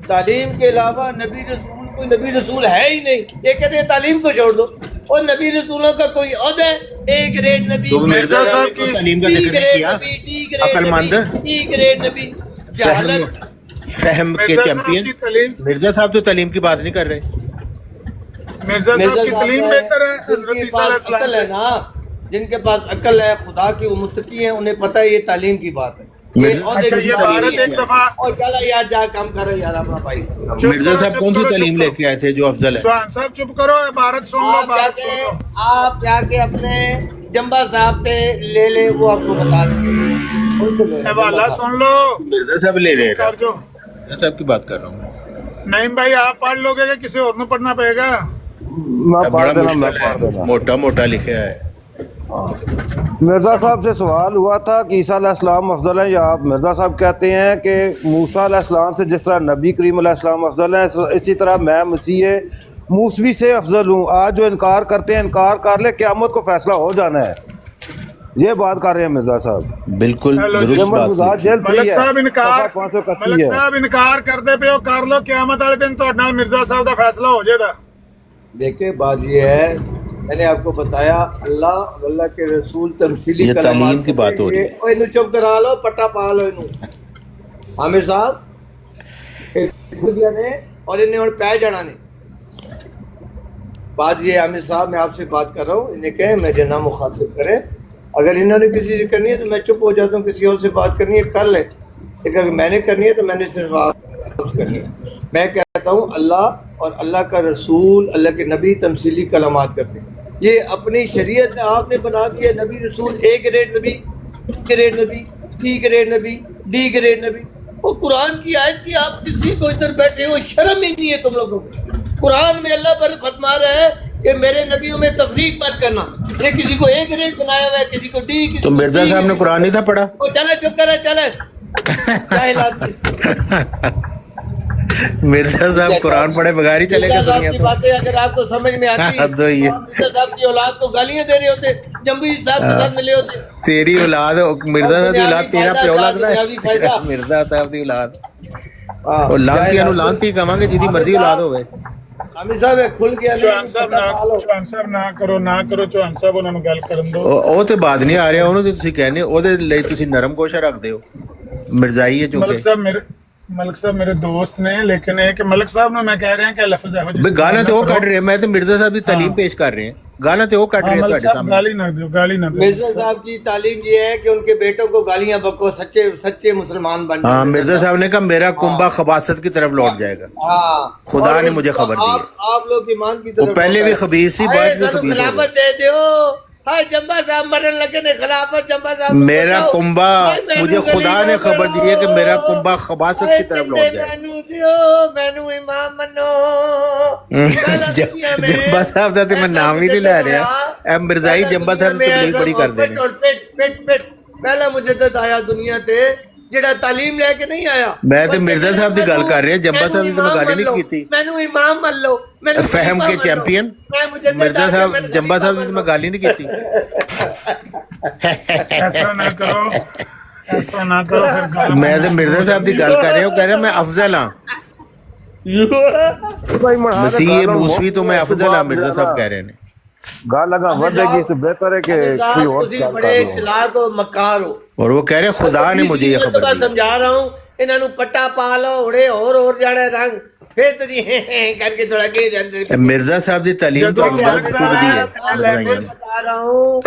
تعلیم کے علاوہ نبی رسول کوئی نبی رسول ہے ہی نہیں. یہ کہتے ہیں تعلیم کو چھوڑ دو، اور نبی رسولوں کا کوئی عہدہ ہے. اے گریڈ نبی، تو مرزا صاحب کی تعلیم کا ذکر نہیں کیا. عقل مند ڈی گریڈ نبی، فہم کے چیمپئن. مرزا صاحب تو تعلیم کی بات نہیں کر رہے. مرزا صاحب کی تعلیم بہتر ہے حضرت عیسیٰ علیہ السلام سے. نا جن کے پاس عقل ہے، خدا کی وہ متقی ہیں، انہیں پتہ ہے یہ تعلیم کی بات ہے. مرزا صاحب کون سی تعلیم لے کے آئے تھے جو افضل ہے؟ سبحان صاحب چپ کرو، عبارت سن لو، بات سن لو. آپ جا کے اپنے جمبا صاحب سے لے لے، وہ آپ کو بتا دیں گے. حوالہ سن لو. مرزا صاحب لے رہے ہیں، مرزا صاحب کی بات کر رہا ہوں میں. نہیں بھائی آپ پڑھ لو گے کہ کسی اور نے پڑھنا پڑے گا؟ بڑا مشکل ہے، موٹا موٹا لکھا ہے. مرزا صاحب سے سوال ہوا تھا کہ عیسیٰ علیہ السلام افضل ہیں یا آپ؟ مرزا صاحب کہتے ہیں کہ موسیٰ علیہ السلام سے جس طرح نبی کریم علیہ السلام افضل ہیں، اسی طرح میں مسیح موسوی سے افضل ہوں. آج جو انکار کرتے ہیں انکار کر لے، قیامت کو فیصلہ ہو جانا ہے. یہ بات کر رہے ہیں مرزا صاحب. بالکل درست بات. ملک صاحب انکار کرتے پہ کر لو، قیامت والے دن تو مرزا صاحب کا فیصلہ ہو جائے گا. دیکھیں بات یہ ہے، میں نے آپ کو بتایا اللہ اور اللہ کے رسول تمثیلی تعلیم کی بات ہو رہی ہے. اور انہوں چپ کرا لو، پٹا پا لو انہوں. عامر صاحب نے اور انہیں اور پہ جانا نے بات یہ عامر صاحب میں آپ سے بات کر رہا ہوں, انہیں کہیں مجھے نہ مخاطب کریں. اگر انہوں نے کسی سے کرنی ہے تو میں چپ ہو جاتا ہوں, کسی اور سے بات کرنی ہے کر لیں, لیکن اگر میں نے کرنی ہے تو میں نے صرف آپ کرنی ہے. میں کہتا ہوں اللہ اور اللہ کا رسول, اللہ کے نبی تمثیلی کلمات کرتے ہیں. یہ اپنی شریعت آپ نے بنا دیا نبی رسول اے گریڈ نبی, گریڈ نبی, سی گریڈ نبی, ڈی گریڈ نبی. وہ قرآن کی آیت کی آپ کسی کو ادھر بیٹھے ہو, شرم ہی نہیں ہے تم لوگوں کو. قرآن میں اللہ پر فرما رہا ہے کہ میرے نبیوں میں تفریق مت کرنا. یہ کسی کو اے گریڈ بنایا ہوا ہے, کسی کو ڈی, کسی تو مرزا صاحب نے قرآن نہیں تھا پڑھا؟ چلے چپ کرے, چلے مرزا صاحب قرآن پڑھے بغیر ہی چلے گئے دنیا کی تو. باتیں اگر آپ کو سمجھ میں آتی ہے, مرزا صاحب کی اولاد کو گالیاں دے رہے ہوتے, جنبی صاحب کے ساتھ ملے ہوتے. تیری اولاد مرزا صاحب کی اولاد تیرا پیو لگتا ہے, مرزا صاحب کی اولاد اور لانتیاں نو لانتی کہاں گے جیدی مرضی اولاد ہوئے. عامر صاحب کھل گیا چوہان صاحب نہ کرو چوہان صاحب انہوں نے گل کرن دو. ਉਹ ਤੇ ਬਾਤ ਨਹੀਂ ਆ ਰਿਹਾ, ਉਹਨੂੰ ਤੇ ਤੁਸੀਂ ਕਹਿੰਦੇ ਉਹਦੇ ਲਈ ਤੁਸੀਂ ਨਰਮ ਗੋਸ਼ਾ ਰੱਖਦੇ ਹੋ. ਮਿਰਜ਼ਾਈ ਹੈ ਚੁੱਕੇ ملک صاحب میرے دوست نے, لیکن ایک ملک صاحب نے میں کہہ رہے ہیں کہ لفظ ہے گانا تو وہ کٹ رہے ہیں, میں تو مرزا صاحب کی تعلیم پیش کر رہے ہیں, گانا تو وہ کٹ رہے ہیں ملک تھوڑے صاحب سامنے. گالی نہ دو, گالی نہ دو. مرزا صاحب کی تعلیم یہ ہے کہ ان کے بیٹوں کو گالیاں بکو, سچے مسلمان بن. ہاں مرزا صاحب نے کہا میرا کنبہ خباثت کی طرف لوٹ جائے گا. خدا نے مجھے خبر دی ہے. آپ لوگ ایمان کی طرف, وہ پہلے بھی خبیث سی, بعد بھی خبیث ہو گئے. دے دیو جمبا صاحب مرن لگے نے خلافت. جمبا صاحب میرا کنبہ, مجھے خدا نے خبر دی ہے کہ میرا کنبہ خباثت کی طرف لوٹ جائے. مینو امام منو. جمبا صاحب کا تو میں نام ہی نہیں لے رہا, مرزائی جمبا صاحب نے تبلیغ بڑی کر دیں. پہلا مجدد آیا دنیا تے جڑا تعلیم لے کے نہیں آیا. میں تو مرزا صاحب کی گل کر رہا, جمبا صاحب کی تو میں گل ہی نہیں کی تھی. مینو امام مان لو, فہم کے چیمپئن مرزا صاحب, جمبا صاحب کی تو میں گل ہی نہیں کی تھی. ایسا نہ کرو, ایسا نہ کرو. پھر میں تو مرزا صاحب کی گل کر رہا ہوں, کہہ رہا میں افضل ہاں, مسیح موسوی تو میں افضل ہاں, مرزا صاحب کہہ رہے ہیں. گال لگا ودے گی تو بہتر ہے کہ کوئی اور تسی بڑے چلاک ہو, مکار ہو. اور وہ کہہ رہے خدا نے مجھے یہ خبر دی. سمجھا رہا ہوں, انہوں نے پٹا پا لو, اڑے اور جانا رنگ, پھر تو کر کے تھوڑا کے مرزا صاحب کی تعلیم تو بہت چبدی ہے. بتا رہا ہوں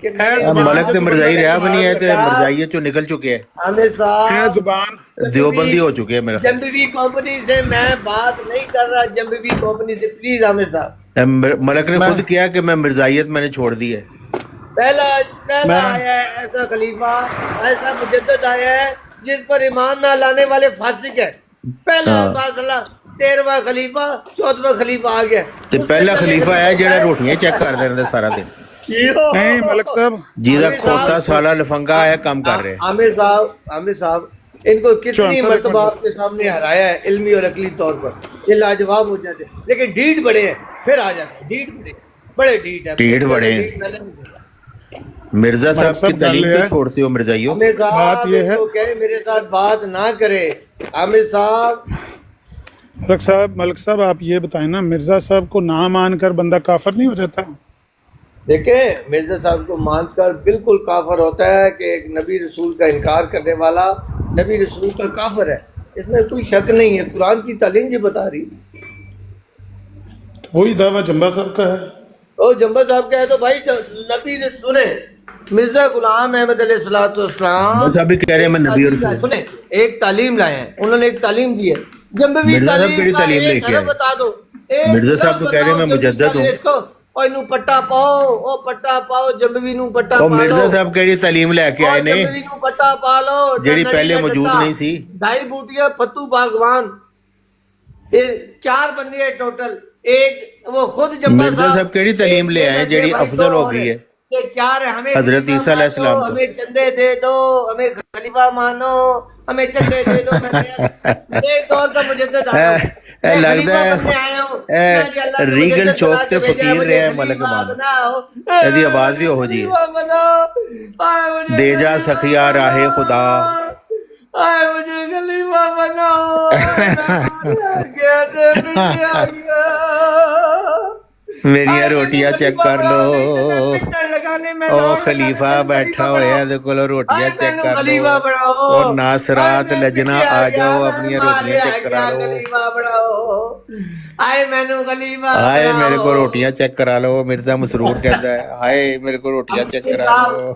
کہ ملک تو مرزائی رہا بھی نہیں ہے, تو مرزائیت چو نکل چکے ہیں, عامر صاحب زبان دیوبندی ہو چکے ہیں میرا خیال. جمبوی کمپنی سے میں بات نہیں کر رہا, جمبوی کمپنی سے پلیز عامر صاحب. ملک نے خود کیا کہ میں مرزائیت میں نے چھوڑ دی ہے. پہلا آیا ہے ایسا خلیفہ, ایسا مجدد آیا ہے جس پر ایمان نہ لانے والے فاسق ہیں. پہلا فاصلہ 13واں خلیفہ, 14واں خلیفہ آ گیا. پہلا خلیفہ ہے جڑا روٹیاں چیک کر دے رہے سارا دن. نہیں ملک صاحب, جیدہ کھوتا سالا لفنگا ہے کام کر رہے. عامر صاحب ان کو کتنی مرتبہ آپ کے سامنے ہرایا ہے علمی اور عقلی طور پر, یہ لاجواب ہو جاتے, لیکن ڈیٹ بڑے ہیں, پھر آ جاتے ہیں ڈیٹ بڑے ڈیٹ ہے, ڈیٹ بڑے ہیں. مرزا صاحب کی تعلیم تو چھوڑتے ہو مرزائیوں. بات یہ ہے کہ میرے ساتھ بات نہ کرے عامر صاحب. ملک صاحب آپ یہ بتائیں نا, مرزا صاحب کو نہ مان کر بندہ کافر نہیں ہو جاتا؟ دیکھیں مرزا صاحب کو مان کر بالکل کافر ہوتا ہے کہ ایک نبی رسول کا انکار کرنے والا نبی رسول کا کافر ہے, اس میں کوئی شک نہیں ہے. قرآن کی تعلیم یہ بتا رہی. وہی دعویٰ جمبا صاحب کا ہے. او جمبا صاحب کا ہے تو بھائی نبی نے سنے, مرزا غلام احمد علیہ السلام صاحب بھی کہہ رہے ہیں میں نبی اور رسول. سنیں, ایک تعلیم لائے ہیں, انہوں نے ایک تعلیم دی ہے. جمبوی مرزا صاحب کیڑی تعلیم لے کے آئے؟ بتا دو. مرزا صاحب تو کہہ رہے ہیں میں مجدد ہوں. او پٹا پاؤ, او پٹا پاؤ, جمبوی نو پٹا اور مرزا صاحب کیڑی تعلیم لے کے آئے نے جمبوی نو پٹا پا لو, جیڑی پہلے موجود نہیں سی. ڈھائی بوٹیاں فتو باغوان, یہ 4 بندے ہیں ٹوٹل. ایک وہ خود جمبا مرزا صاحب کیڑی تعلیم لے آئے جیڑی افضل ہو گئی ہے. یہ 4 ہیں, ہمیں حضرت عیسیٰ علیہ السلام, ہمیں چندے دے دو, ہمیں خلیفہ مانو, ہمیں چندے دے دو. ایک دور کا مجدد آیا ہوں, لگتا ہے ریگل چوک تے فقیر رہے ہیں ملک مان. ایدی آواز بھی ہو جی, دے جا سخیا راہ خدا, مجھے خلیفہ بناؤ. میری روٹیاں چیک کر لو. ਉਹ ਖਲੀਫਾ ਬੈਠਾ ਹੋਇਆ ਇਹਦੇ ਕੋਲ ਰੋਟੀਆਂ ਚੈੱਕ ਕਰ ਲਓ ਔਰ ਨਾਸਰਾਤ ਲਜਣਾ ਆ ਜਾਓ ਆਪਣੀਆਂ ਰੋਟੀਆਂ ਚੈੱਕ ਕਰਾ ਲਓ ਆਏ ਮੈਨੂੰ ਖਲੀਫਾ ਹਾਏ ਮੇਰੇ ਕੋਲ ਰੋਟੀਆਂ ਚੈੱਕ ਕਰਾ ਲਓ ਮਿਰਜ਼ਾ ਮਸਰੂਰ ਕਹਿੰਦਾ ਹੈ ਹਾਏ ਮੇਰੇ ਕੋਲ ਰੋਟੀਆਂ ਚੈੱਕ ਕਰਾ ਲਓ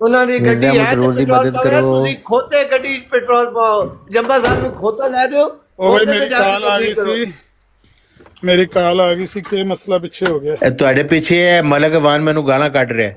ਉਹਨਾਂ ਦੀ ਗੱਡੀ ਮਿਰਜ਼ਾ ਹੈ ਮਸਰੂਰ ਦੀ ਮਦਦ ਕਰੋ। ਤੁਸੀਂ ਖੋਤੇ ਗੱਡੀ 'ਚ ਪੈਟਰੋਲ ਪਾਓ ਜੰਬਾ ਸਾਹਿਬ ਨੂੰ ਖੋਤਾ ਲੈ ਦਿਓ ਉਹ ਬਈ ਖੋਤੇ ਤੇ ਮੇਰੀ ਜਾ ਕੇ ਕਾਲ ਆ ਗਈ ਤਬਲੀਗ ਸੀ ਮੇਰੀ ਕਾਲ ਆ ਗਈ ਸੀ ਕਿ ਇਹ ਮਸਲਾ ਪਿੱਛੇ ਹੋ ਗਿਆ ਇਹ ਤੁਹਾਡੇ ਪਿੱਛੇ ਹੈ ਮਲਕ ਵਾਨ ਮੈਨੂੰ ਗਾਲਾਂ ਕੱਢ ਰਿਹਾ ਹੈ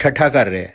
ਠੱਠਾ ਕਰ ਰਿਹਾ ਹੈ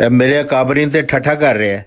ਇਹ ਮੇਰੇ ਅਕਾਬਰੀਨ ਤੇ ਠੱਠਾ ਕਰ ਰਿਹਾ ਹੈ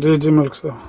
ਜੀ ਜੀ ਮਲਕ ਸਾਹਿਬ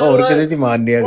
ਹੋਰ ਕਿਸੇ 'ਚ ਇਮਾਨ ਨਹੀਂ ਹੈਗਾ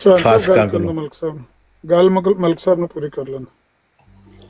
ਚਲ ਫਾਸ ਗੱਲ ਕਰ ਕਰ ਲਓ। ਲਓ ਮਲਕ ਸਾਹਿਬ ਗੱਲ ਮਲਕ ਸਾਹਿਬ ਨੇ ਪੂਰੀ ਕਰ ਲੈਂਦਾ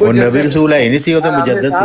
ਉਹ ਨਬੀ ਰਸੂਲ ਹੈ ਹੀ ਨਹੀਂ ਸੀ ਉਹ ਤਾਂ ਮੁਜੱਦਦ ਸੀ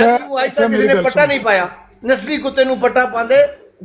ਡੱਗ ਨੂੰ ਅੱਜ ਅੱਛਾ, ਤੱਕ ਮੇਰੀ ਕਿਸੇ ਨੇ ਗੱਲ ਪੱਟਾ ਸੁਣ। ਨਹੀਂ ਪਾਇਆ ਨਸਲੀ ਕੁੱਤੇ ਨੂੰ ਪੱਟਾ ਪਾਉਂਦੇ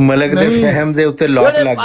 ਮਲਕ ਦੇ ਨਹੀਂ। ਫਹਿਮ ਦੇ ਉੱਤੇ ਲੋਕ ਜਿਹੜੇ ਲੱਗ ਗਿਆ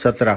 17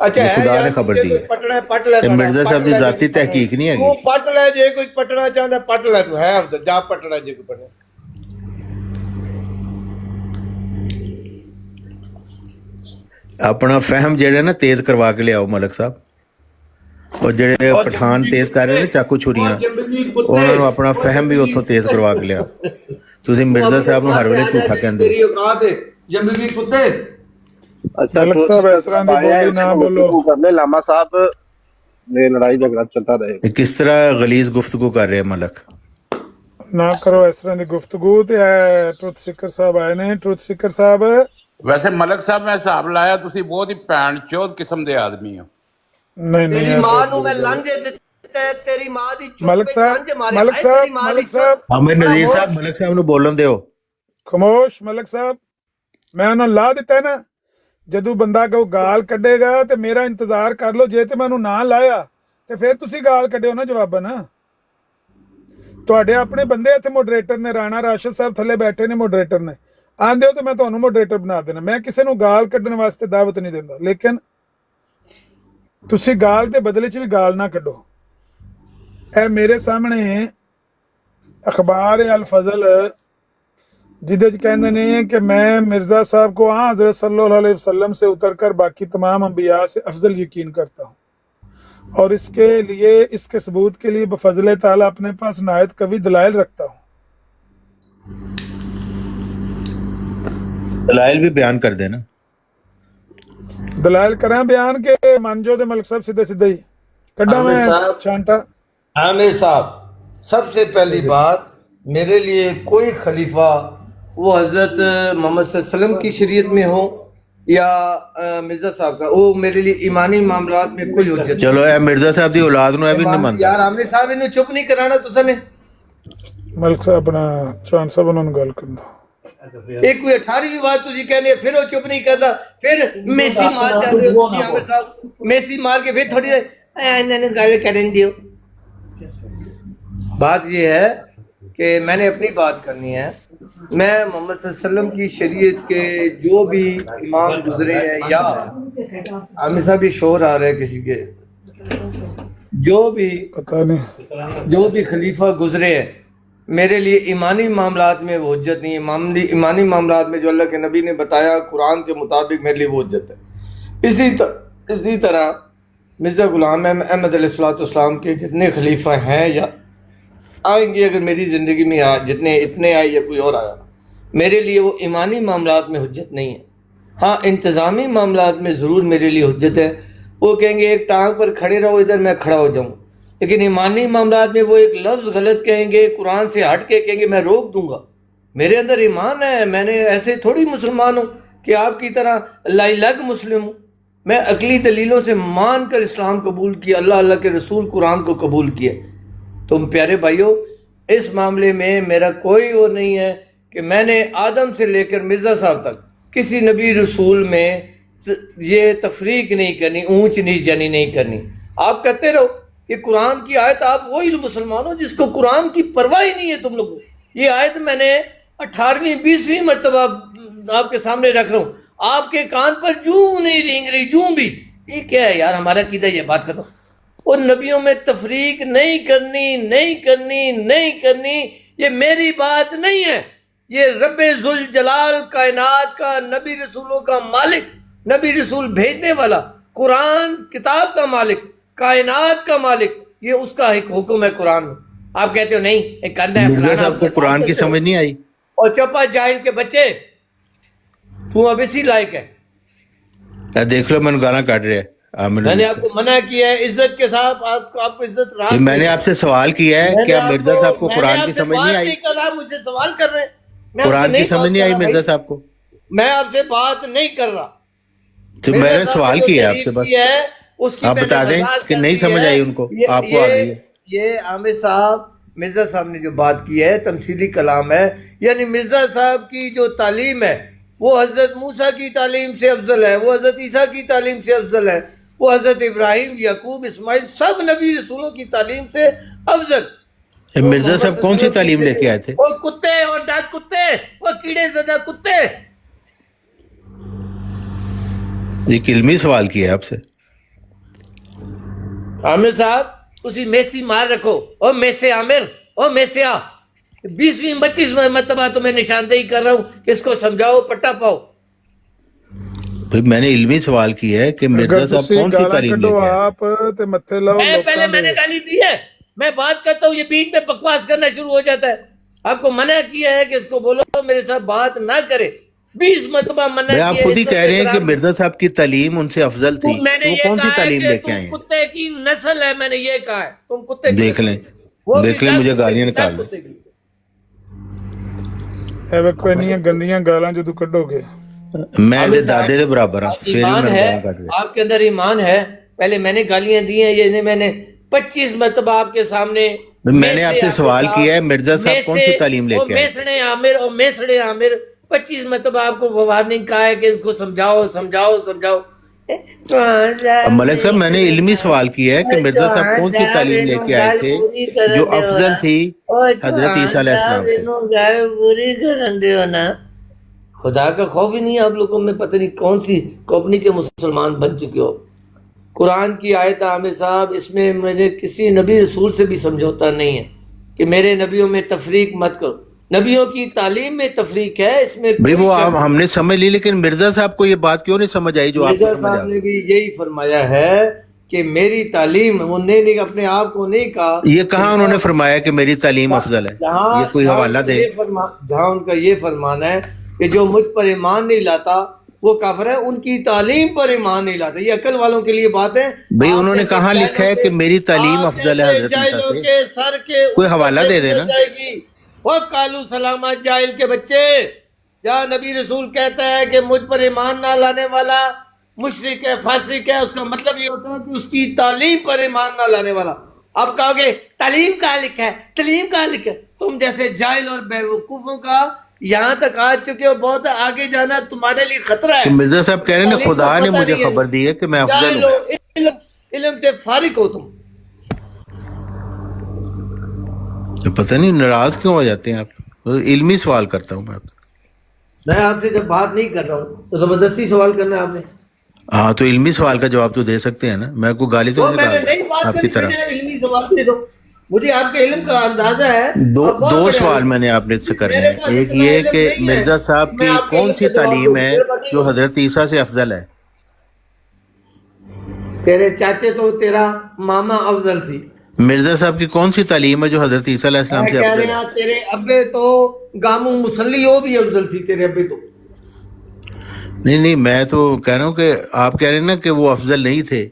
اچھا یہ ہے خدا یار نے خبر دی ہے۔ پٹنا ہے پٹ لے یہ مرزا صاحب کی ذاتی تحقیق نہیں ہے وہ پٹ لے جے کوئی پٹنا چاہتا پٹ لے تو ہے افضل جا پٹنا جے کوئی پٹنا اپنا فہم جڑے نا تیز کروا کے لے آؤ ملک صاحب، اور جڑے پٹھان تیز کر رہے ہیں چاقو چھریاں انہوں نے اپنا فہم بھی اتوں تیز کروا کے لیا۔ تسی مرزا صاحب نو ہر ویلے جھوٹا کہندے تیری اوقات ہے جنگلی کتے۔ اچھا ملک صاحب اس طرح کی بولی نہ بولو۔ کرنے لاما صاحب یہ لڑائی جھگڑا چلتا رہے گا۔ کس طرح غلیظ گفتگو کر رہے ہیں ملک؟ نہ کرو اس طرح کی گفتگو۔ ٹروتھ سیکر صاحب آئے نے۔ ٹروتھ سیکر صاحب ویسے ملک صاحب میں حساب لایا تسی بہت ہی بھین چود قسم دے آدمی ہو۔ نہیں تیری ماں نو میں لانجے دیتا ہے تیری ماں دی چوک ملک صاحب ملک صاحب عامر نذیر صاحب ملک صاحب نو بولن دیو۔ خاموش ملک صاحب، میں انہوں لا دیتا ہے نا، جدو بندہ کو گال کڈے گا تے میرا انتظار کر لو، جے تے میں انہوں نہ لایا تے پھر تسی گال کڈے ہو نا جوابا نا۔ تواڈے اپنے بندے اتنے موڈریٹر نے، رانا راشد صاحب تھلے بیٹھے نے موڈریٹر نے، آندے ہو تو میں تمہیں موڈریٹر بنا دینا۔ میں کسی نو گال کڈنے واسطے دعوت نہیں دینا، لیکن تسی گال دے بدلے چ بھی گال نہ کڈو۔ اے میرے سامنے اخبار الفضل جدے کہندے نے کہ میں مرزا صاحب کو حضرت صلی اللہ علیہ وسلم سے اتر کر باقی تمام انبیاء سے افضل یقین کرتا ہوں، اور اس کے لیے، اس کے ثبوت کے لیے بفضل تعالیٰ اپنے پاس نہایت قوی دلائل رکھتا ہوں۔ دلائل بھی بیان کر دینا۔ دلائل کریں بیان کے منجو دے ملک صاحب سیدھے سیدھے ہی کڈا میں چانٹا۔ عامر صاحب سب سے پہلی بات، میرے لیے کوئی خلیفہ وہ حضرت محمد صلی اللہ علیہ وسلم کی شریعت میں ہو یا مرزا صاحب کا، وہ میرے لیے ایمانی معاملات میں کوئی حجت۔ چلو اے مرزا صاحب دی اولاد نو اے بھی نہیں مانتا یار عامر صاحب انہوں چپ نہیں کرانا تسا نے۔ ملک صاحب اپنا چان صاحب انہوں نے گل کرنا۔ ایک کوئی 18ویں بات تسی کہنے پھر وہ چپ نہیں کرتا، پھر میسی مار جاتے ہو تسی عامر صاحب، میسی مار کے پھر تھوڑی انہوں نے گل کریں دیو۔ بات یہ ہے کہ میں نے اپنی بات کرنی ہے۔ میں محمد صلی اللہ علیہ وسلم کی شریعت کے جو بھی امام گزرے ہیں، یا عامر صاحب بھی شور آ رہا ہے کسی کے، جو بھی خلیفہ گزرے ہیں میرے لیے ایمانی معاملات میں وہ حجت نہیں ہے۔ ایمانی معاملات میں جو اللہ کے نبی نے بتایا قرآن کے مطابق میرے لیے وہ حجت ہے۔ اسی طرح مرزا غلام احمد علیہ السلام کے جتنے خلیفہ ہیں یا آئیں گے، اگر میری زندگی میں اتنے آئے یا کوئی اور آیا، میرے لیے وہ ایمانی معاملات میں حجت نہیں ہے۔ ہاں انتظامی معاملات میں ضرور میرے لیے حجت ہے۔ وہ کہیں گے ایک ٹانگ پر کھڑے رہو ادھر میں کھڑا ہو جاؤں، لیکن ایمانی معاملات میں وہ ایک لفظ غلط کہیں گے، قرآن سے ہٹ کے کہیں گے میں روک دوں گا۔ میرے اندر ایمان ہے، میں نے ایسے تھوڑی مسلمان ہوں کہ آپ کی طرح لائی لگ مسلم ہوں۔ میں عقلی دلیلوں سے مان کر اسلام قبول کیا، اللہ کے رسول قرآن کو قبول کیا۔ تم پیارے بھائیو، اس معاملے میں میرا کوئی وہ نہیں ہے کہ میں نے آدم سے لے کر مرزا صاحب تک کسی نبی رسول میں یہ تفریق نہیں کرنی، اونچ نیچ یعنی نہیں کرنی۔ آپ کہتے رہو یہ قرآن کی آیت، آپ وہی مسلمان ہو جس کو قرآن کی پرواہ ہی نہیں ہے تم لوگوں۔ یہ آیت میں نے 18ویں 20ویں مرتبہ آپ کے سامنے رکھ رہا ہوں، آپ کے کان پر جوں نہیں رینگ رہی، جوں بھی۔ یہ کیا ہے یار، ہمارا عقیدہ یہ بات ختم۔ ان نبیوں میں تفریق نہیں کرنی، یہ میری بات نہیں ہے، یہ رب ذوالجلال کائنات کا، نبی رسولوں کا مالک، نبی رسول بھیجنے والا، قرآن کتاب کا مالک، کائنات کا مالک، یہ اس کا ایک حکم ہے قرآن میں۔ آپ کہتے ہو نہیں ایک کرنا ہے مرزا صاحب کو قرآن کی سمجھ نہیں آئی؟ اور چپا جاہل کے بچے، تو اب اسی لائق ہے۔ دیکھ لو میں نے گانا کاٹ رہے ہیں۔ میں نے آپ کو منع کیا ہے عزت کے ساتھ، آپ کو عزت رہا۔ میں نے آپ سے سوال کیا ہے کیا مرزا صاحب کو قرآن کی سمجھ نہیں آئی؟ آپ مجھ سے سوال کر رہے ہیں، قرآن کی سمجھ نہیں آئی مرزا صاحب کو؟ میں آپ سے بات نہیں کر رہا، تو میں نے سوال کیا آپ سے، بس آپ بتا دیں کہ نہیں سمجھ آئی ان کو، آپ کو آ گئی ہے۔ یہ عامر صاحب مرزا صاحب نے جو بات کی ہے تمثیلی کلام ہے، یعنی مرزا صاحب کی جو تعلیم ہے وہ حضرت موسیٰ کی تعلیم سے افضل ہے، وہ حضرت عیسیٰ کی تعلیم سے افضل ہے، وہ حضرت ابراہیم، یعقوب، اسماعیل سب نبی رسولوں کی تعلیم سے افضل۔ مرزا صاحب کون سی تعلیم لے کے آئے تھے؟ وہ کتے اور ڈاک کتے، وہ کیڑے زدہ کتے۔ ایک علمی سوال کیا ہے آپ سے۔ عامر صاحب تسی میسی مار رکھو، او میسے عامر، او میسے آ 20ویں 25ویں مرتبہ تو میں نشاندہی کر رہا ہوں کہ اس کو سمجھاؤ، پٹا پاؤ. بھائی میں نے علمی سوال کیا ہے کہ مرزا صاحب کون سی تعلیم لے کے آئے؟ پہلے میں نے گالی دی ہے، میں بات کرتا ہوں یہ بیچ میں بکواس کرنا شروع ہو جاتا ہے. آپ کو منع کیا ہے کہ اس کو بولو میرے ساتھ بات نہ کرے، 20 مرتبہ منع کیا ہے. آپ خود ہی کہہ رہے ہیں کہ مرزا صاحب کی تعلیم ان سے افضل تھی، تو وہ کون سی تعلیم لے کے آئے ہیں؟ کتے کی نسل ہے، میں نے یہ کہا ہے. تم کتے دیکھ لیں مجھے گالیاں نکال دیں. کوئی نہیں گندیاں گالاں جو کڈو گے میں دے دادے دے برابر ہوں. ایمان ہے آپ کے اندر، ایمان ہے. پہلے میں نے گالیاں دی ہیں، یہ میں نے 25 مرتبہ آپ کے سامنے. میں نے آپ سے سوال کیا ہے مرزا صاحب کون سی تعلیم لے کے آئے؟ میسڑے عامر اور میسڑے عامر 25 مرتبہ آپ کو وارننگ کہا ہے کہ اس کو سمجھاؤ سمجھاؤ سمجھاؤ. ملک صاحب میں نے علمی سوال کیا ہے کہ مرزا صاحب کون سی تعلیم لے کے آئے تھے جو افضل تھی حضرت عیسیٰ علیہ السلام سے؟ خدا کا خوف ہی نہیں ہے آپ لوگوں میں، پتہ نہیں کون سی کمپنی کے مسلمان بن چکے ہو. قرآن کی آیت عامر صاحب، اس میں میرے کسی نبی رسول سے بھی سمجھوتا نہیں ہے کہ میرے نبیوں میں تفریق مت کرو. نبیوں کی تعلیم میں تفریق ہے، اس میں بھئی وہ ہم نے سمجھ لی، لیکن مرزا صاحب کو یہ بات کیوں نہیں سمجھ آئی جو آپ کو مرزا صاحب نے بھی یہی فرمایا ہے کہ میری تعلیم، انہوں نے اپنے آپ کو نہیں کہا. یہ کہاں انہوں نے فرمایا کہ میری تعلیم افضل ہے؟ یہ کوئی حوالہ دے. جہاں ان کا یہ فرمانا ہے کہ جو مجھ پر ایمان نہیں لاتا وہ کافر ہے، ان کی تعلیم پر ایمان نہیں لاتا. یہ عقل والوں کے لیے بات ہے. بھئی انہوں نے کہاں لکھا ہے کہ میری تعلیم افضل ہے حضرت عیسیٰ سے؟ کوئی حوالہ دے دینا. وہ کالو سلامت جاہل کے بچے، جہاں نبی رسول کہتا ہے کہ مجھ پر ایمان نہ لانے والا مشرک ہے، فاسق ہے، اس کا مطلب یہ ہوتا ہے کہ اس کی تعلیم پر ایمان نہ لانے والا. آپ کہو گے تعلیم کہاں لکھا ہے، تعلیم کہاں لکھا ہے؟ تم جیسے جاہل اور بیوقوفوں کا یہاں تک آ چکے ہو، بہت آگے جانا تمہارے لیے خطرہ ہے. مرزا صاحب کہہ رہے ہیں خدا نے مجھے خبر دی ہے کہ میں افضل ہوں. علم سے فارغ ہو تم. پتہ نہیں ناراض کیوں ہو جاتے ہیں آپ؟ علمی سوال کرتا ہوں میں آپ سے. میں آپ سے جب بات نہیں کر رہا ہوں تو زبردستی سوال کرنا ہے آپ نے. ہاں تو علمی سوال کا جواب تو دے سکتے ہیں نا. میں کوئی گالی تو نہیں کہا آپ کی طرح. علمی سوال دے دو مجھے، آپ کے علم کا اندازہ ہے. دو سوال میں نے آپ نے سے کرنے ہیں. ایک یہ کہ مرزا صاحب کی کون سی تعلیم ہے جو حضرت عیسیٰ سے افضل ہے؟ تیرے چاچے تو تیرا ماما افضل تھی. مرزا صاحب کی کون سی تعلیم ہے جو حضرت عیسیٰ علیہ السلام سے افضل ہے؟ تیرے ابے تو گامو مسلی ہو بھی افضل تھی، تیرے ابے تو. نہیں میں تو کہہ رہا ہوں کہ آپ کہہ رہے ہیں نا کہ وہ افضل نہیں تھے،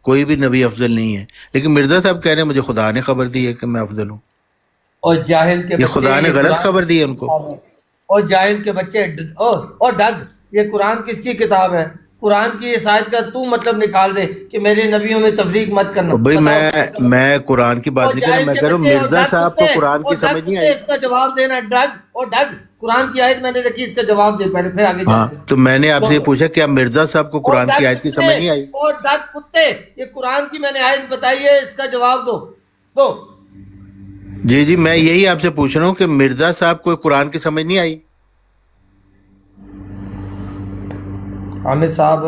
کوئی بھی نبی افضل نہیں ہے، لیکن مرزا صاحب کہہ رہے ہیں مجھے خدا نے خبر دی ہے کہ میں افضل ہوں. اور جاہل کے یہ خدا نے غلط خبر دی ہے ان کو. اور جاہل کے بچے اور ڈگ، یہ قرآن کس کی کتاب ہے؟ قرآن کی اس آیت کا تو مطلب نکال دے کہ میرے نبیوں میں تفریق مت کرنا. بھئی میں قرآن کی بات نہیں کر رہا، میں کہہ رہا ہوں مرزا صاحب کو قرآن کی سمجھ نہیں آئی. اس کا جواب دینا ڈگ اور ڈگ. قرآن کی آیت میں نے رکھی، اس کا جواب دے پہلے پھر آگے. ہاں تو میں نے آپ سے پوچھا کیا مرزا صاحب کو قرآن کی آیت کی سمجھ نہیں آئی؟ اور ڈگ کتے، یہ قرآن کی میں نے آیت بتائی ہے، اس کا جواب دو. جی میں یہی آپ سے پوچھ رہا ہوں کہ مرزا صاحب کو قرآن کی سمجھ نہیں آئی؟ عامر صاحب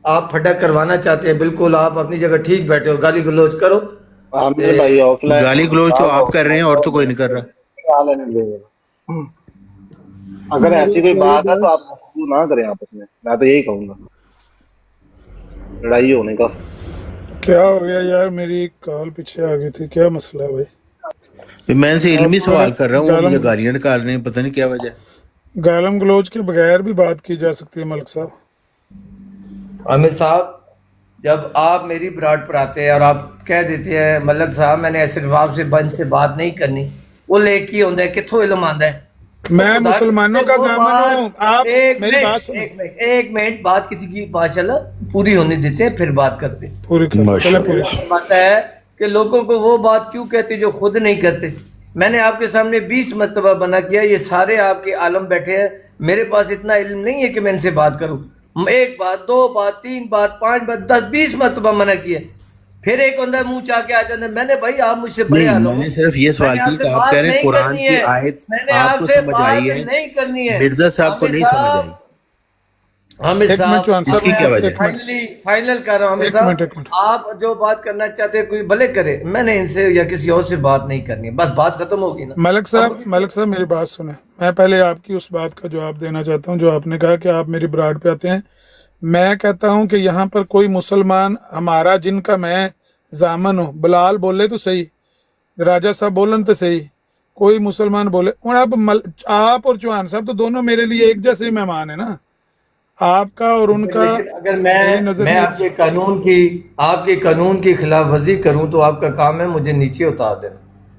آپ پھڈا کروانا چاہتے ہیں، بالکل آپ اپنی جگہ ٹھیک بیٹھے ہو، گالی گلوچ کرو. گالی گلوچ تو آپ کر رہے ہیں اور تو کوئی نہیں کر رہا. اگر ایسی کوئی بات ہے تو آپ نہ کریں آپس میں تو یہی کہوں گا. لڑائی ہونے کا کیا ہو گیا یار؟ میری کال پیچھے آ گئی تھی، کیا مسئلہ ہے بھائی؟ میں ان سے علمی سوال کر رہا ہوں، مجھے گالیاں نکال رہے ہیں، پتہ نہیں کیا وجہ. گالم گلوچ کے بغیر بھی بات کی جا سکتی ہے ملک صاحب. عامر صاحب جب آپ میری براڈ پر آتے ہیں اور آپ کہہ دیتے ہیں ملک صاحب میں نے صرف آپ سے بند سے بات نہیں کرنی، وہ لے کی ہوندہ ہے کتھوں علم آندہ ہے؟ میں مسلمانوں کا ضامن ہوں. آپ میری بات سنیں. ایک منٹ، بات کسی کی ماشاءاللہ پوری ہونے دیتے ہیں پھر بات کرتے. پوری بات ہے کہ لوگوں کو وہ بات کیوں کہتے جو خود نہیں کرتے. میں نے آپ کے سامنے 20 مرتبہ بنا کیا، یہ سارے آپ کے عالم بیٹھے ہیں، میرے پاس اتنا علم نہیں ہے کہ میں ان سے بات کروں. ایک بات، دو بات، تین بات، 5 بات، 10 20 مرتبہ منع کیا، پھر ایک بندہ منہ چاہ کے آ جاتا ہے. میں نے بھائی آپ مجھ سے بڑے عالم، میں نے صرف یہ سوال کی کہ آپ کہہ رہے ہیں قرآن کی آیت آپ کو سمجھ آئی ہے، مرزا صاحب کو نہیں سمجھ آئی. عامر صاحب اس کی کیا وجہ ہے؟ فائنل کر رہا ہوں عامر صاحب، آپ جو بات کرنا چاہتے ہیں کوئی بھلے کرے، میں نے ان سے یا کسی اور سے بات نہیں کرنی، بس بات ختم ہوگی نا۔ ملک صاحب میری بات سنیں، میں پہلے آپ کی اس بات کا جواب دینا چاہتا ہوں جو آپ نے کہا کہ آپ میری براڈ پہ آتے ہیں۔ میں کہتا ہوں کہ یہاں پر کوئی مسلمان ہمارا جن کا میں ضامن ہوں، بلال بولے تو صحیح، راجہ صاحب بولن تو صحیح، کوئی مسلمان بولے، اور آپ اور چوہان صاحب تو دونوں میرے لیے ایک جیسے مہمان ہیں نا، آپ کا اور ان کا۔ لیکن اگر میں آپ کے قانون کی خلاف ورزی کروں تو آپ کا کام ہے مجھے نیچے اتار دینا۔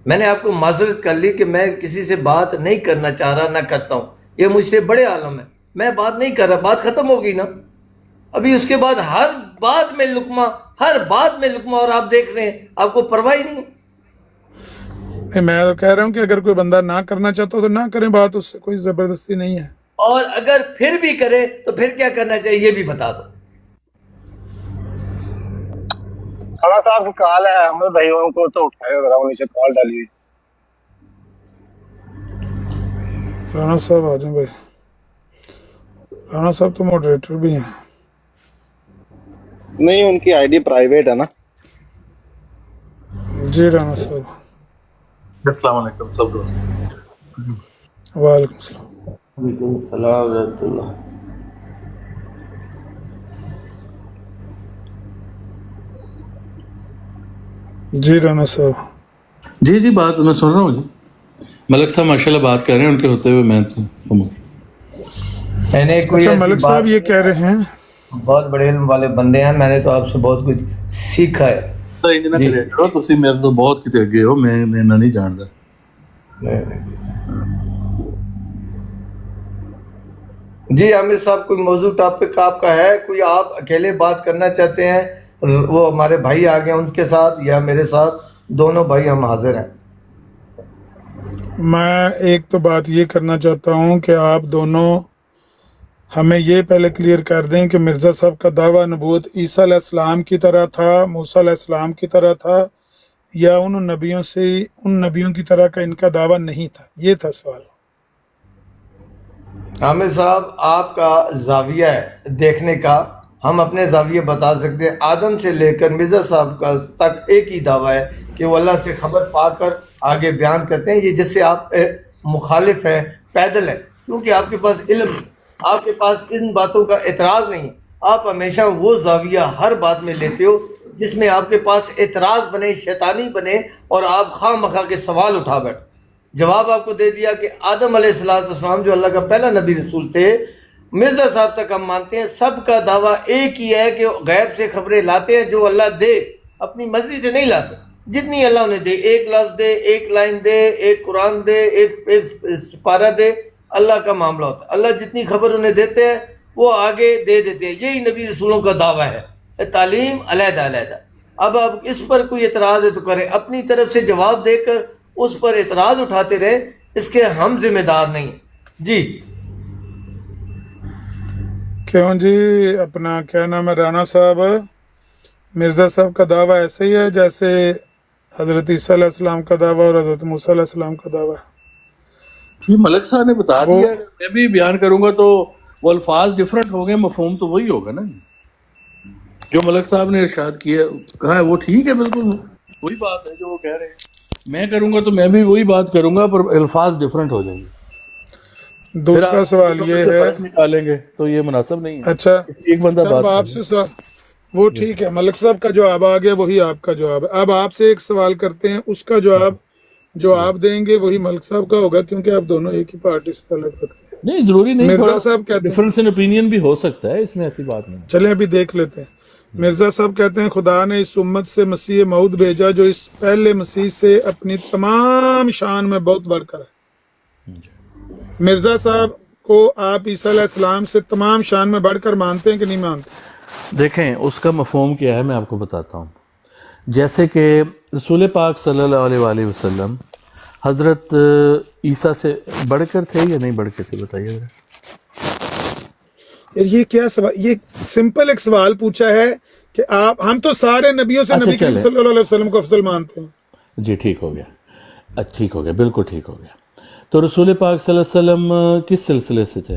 میں نے آپ کو معذرت کر لی کہ میں کسی سے بات نہیں کرنا چاہ رہا، نہ کرتا ہوں، یہ مجھ سے بڑے عالم ہے، میں بات نہیں کر رہا، بات ختم ہوگی نا۔ ابھی اس کے بعد ہر بات میں لقمہ اور آپ دیکھ رہے ہیں، آپ کو پرواہ ہی نہیں ہے۔ میں تو کہہ رہا ہوں کہ اگر کوئی بندہ نہ کرنا چاہتا ہو تو نہ کریں بات، اس سے کوئی زبردستی نہیں ہے، اور اگر پھر بھی کرے تو پھر کیا کرنا چاہیے یہ بھی بتا دو۔ خلا صاحب کی کال ہے، احمد بھائیوں کو تو اٹھائے ذرا، وہ نیچے کال ڈالی۔ رانا صاحب آ جائیں بھائی، رانا صاحب تو ماڈریٹر بھی ہیں۔ نہیں، ان کی آئی ڈی پرائیویٹ ہے نا۔ جی رانا صاحب السلام علیکم سب دوست۔ وعلیکم السلام۔ وعلیکم السلام ورحمۃ اللہ۔ جی رانا صاحب۔ جی بات میں سن رہا ہوں جی، ملک صاحب ماشاءاللہ بات کر رہے ہیں، ان کے ہوتے ہوئے میں تو اچھا ملک صاحب یہ کہہ رہے ہیں بہت بڑے علم والے بندے ہیں، میں نے تو آپ سے بہت کچھ سیکھا ہے۔ تسی میرے تو بہت کتے اگے ہو، میں نہیں جانتا۔ جی عامر صاحب، کوئی موضوع ٹاپک آپ کا ہے، کوئی آپ اکیلے بات کرنا چاہتے ہیں؟ وہ ہمارے بھائی آ گئے ان کے ساتھ یا میرے ساتھ، دونوں بھائی ہم حاضر ہیں۔ میں ایک تو بات یہ کرنا چاہتا ہوں کہ آپ دونوں ہمیں یہ پہلے کلیئر کر دیں کہ مرزا صاحب کا دعویٰ نبوت عیسیٰ علیہ السلام کی طرح تھا، موسیٰ علیہ السلام کی طرح تھا، یا ان نبیوں کی طرح کا ان کا دعویٰ نہیں تھا؟ یہ تھا سوال۔ عامر صاحب، آپ کا زاویہ ہے دیکھنے کا، ہم اپنے زاویہ بتا سکتے ہیں۔ آدم سے لے کر مرزا صاحب کا تک ایک ہی دعویٰ ہے کہ وہ اللہ سے خبر پا کر آگے بیان کرتے ہیں۔ یہ جس سے آپ مخالف ہیں، پیدل ہیں، کیونکہ آپ کے پاس علم نہیں، آپ کے پاس ان باتوں کا اعتراض نہیں ہے۔ آپ ہمیشہ وہ زاویہ ہر بات میں لیتے ہو جس میں آپ کے پاس اعتراض بنے، شیطانی بنے، اور آپ خواہ مخواہ کے سوال اٹھا بیٹھ۔ جواب آپ کو دے دیا کہ آدم علیہ السلام جو اللہ کا پہلا نبی رسول تھے، مرزا صاحب تک ہم مانتے ہیں، سب کا دعویٰ ایک ہی ہے کہ غیب سے خبریں لاتے ہیں، جو اللہ دے، اپنی مرضی سے نہیں لاتے، جتنی اللہ انہیں دے، ایک لفظ دے، ایک لائن دے، ایک قرآن دے، ایک سپارہ دے، اللہ کا معاملہ ہوتا ہے۔ اللہ جتنی خبر انہیں دیتے ہیں وہ آگے دے دیتے ہیں، یہی نبی رسولوں کا دعویٰ ہے، تعلیم علیحدہ علیحدہ۔ اب آپ اس پر کوئی اعتراض ہے تو کریں، اپنی طرف سے جواب دے کر اس پر اعتراض اٹھاتے رہے، اس کے ہم ذمہ دار نہیں ہیں۔ جی کیوں جی، اپنا کیا نام ہے رانا صاحب، مرزا صاحب کا دعویٰ ایسے ہی ہے جیسے حضرت عیسیٰ علیہ السلام کا دعویٰ اور حضرت موسیٰ علیہ السلام کا دعویٰ ہے؟ یہ ملک صاحب نے بتا دیا، میں بھی بیان کروں گا تو وہ الفاظ ڈیفرنٹ ہو گئے، مفہوم تو وہی ہوگا نا۔ جو ملک صاحب نے ارشاد کیا کہا ہے وہ ٹھیک ہے، بالکل وہی بات ہے جو وہ کہہ رہے ہیں۔ میں کروں گا تو میں بھی وہی بات کروں گا، پر الفاظ ڈیفرنٹ ہو جائیں گے۔ دوسرا سوال یہ ہے، نکالیں گے تو یہ مناسب نہیں ہے۔ اچھا ایک بندہ بات آپ سے سوال، وہ ٹھیک ہے، ملک صاحب کا جواب آ گیا، وہی آپ کا جواب ہے۔ اب آپ سے ایک سوال کرتے ہیں، اس کا جواب جو آپ دیں گے وہی ملک صاحب کا ہوگا، کیونکہ آپ دونوں ایک ہی پارٹی سے تعلق رکھتے ہیں۔ نہیں ضروری نہیں، مرزا صاحب کہتے ہیں ڈفرنس ان اوپینین بھی ہو سکتا ہے، اس میں ایسی بات نہیں۔ چلیں ابھی دیکھ لیتے ہیں۔ مرزا صاحب کہتے ہیں خدا نے اس امت سے مسیح موعود بھیجا جو اس پہلے مسیح سے اپنی تمام شان میں بہت بڑھ کر ہے۔ مرزا صاحب کو آپ عیسیٰ علیہ السلام سے تمام شان میں بڑھ کر مانتے ہیں کہ نہیں مانتے؟ دیکھیں اس کا مفہوم کیا ہے، میں آپ کو بتاتا ہوں۔ جیسے کہ رسول پاک صلی اللہ علیہ وآلہ وسلم حضرت عیسیٰ سے بڑھ کر تھے یا نہیں بڑھ کر تھے، بتائیے ذرا۔ یہ کیا سوال، یہ سمپل ایک سوال پوچھا ہے کہ آپ، ہم تو سارے نبیوں سے نبی کریم صلی اللہ علیہ وسلم کو افضل مانتے ہیں۔ جی ٹھیک ہو گیا، ٹھیک ہو گیا، بالکل ٹھیک ہو گیا۔ تو رسول پاک صلی اللہ علیہ وسلم کس سلسلے سے تھے؟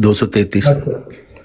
233।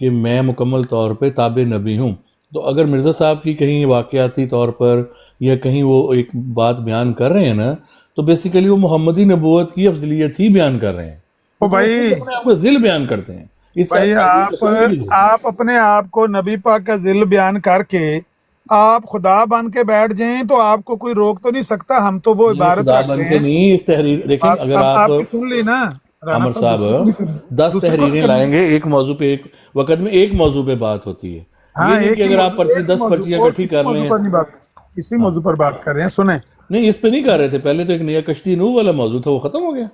کہ میں مکمل طور پہ تابع نبی ہوں. تو اگر مرزا صاحب کی کہیں واقعاتی طور پر یا کہیں وہ ایک بات بیان کر رہے ہیں نا تو بیسیکلی وہ محمدی نبوت کی افضلیت ہی بیان کر رہے ہیں. تو بھائی آپ کا ذل بیان کرتے ہیں. بھائی آپ اپنے آپ کو نبی پاک کا ذل بیان کر کے آپ خدا بن کے بیٹھ جائیں تو آپ کو کوئی روک تو نہیں سکتا. ہم تو وہ عبارت خدا رکھتے بن کے ہیں. نہیں. اس تحریر دیکھیں اگر آپ کی سن لی نا عامر صاحب 10 تحریریں لائیں گے ایک موضوع پہ ایک وقت میں ایک موضوع پہ بات ہوتی ہے. یہ نہیں کہ اگر آپ 10 پرچیاں اکٹھی کر لیں. اسی موضوع پر بات کر رہے ہیں. سنیں نہیں اس پہ نہیں کر رہے تھے. پہلے تو ایک نیا کشتی نوح والا موضوع تھا وہ ختم ہو گیا.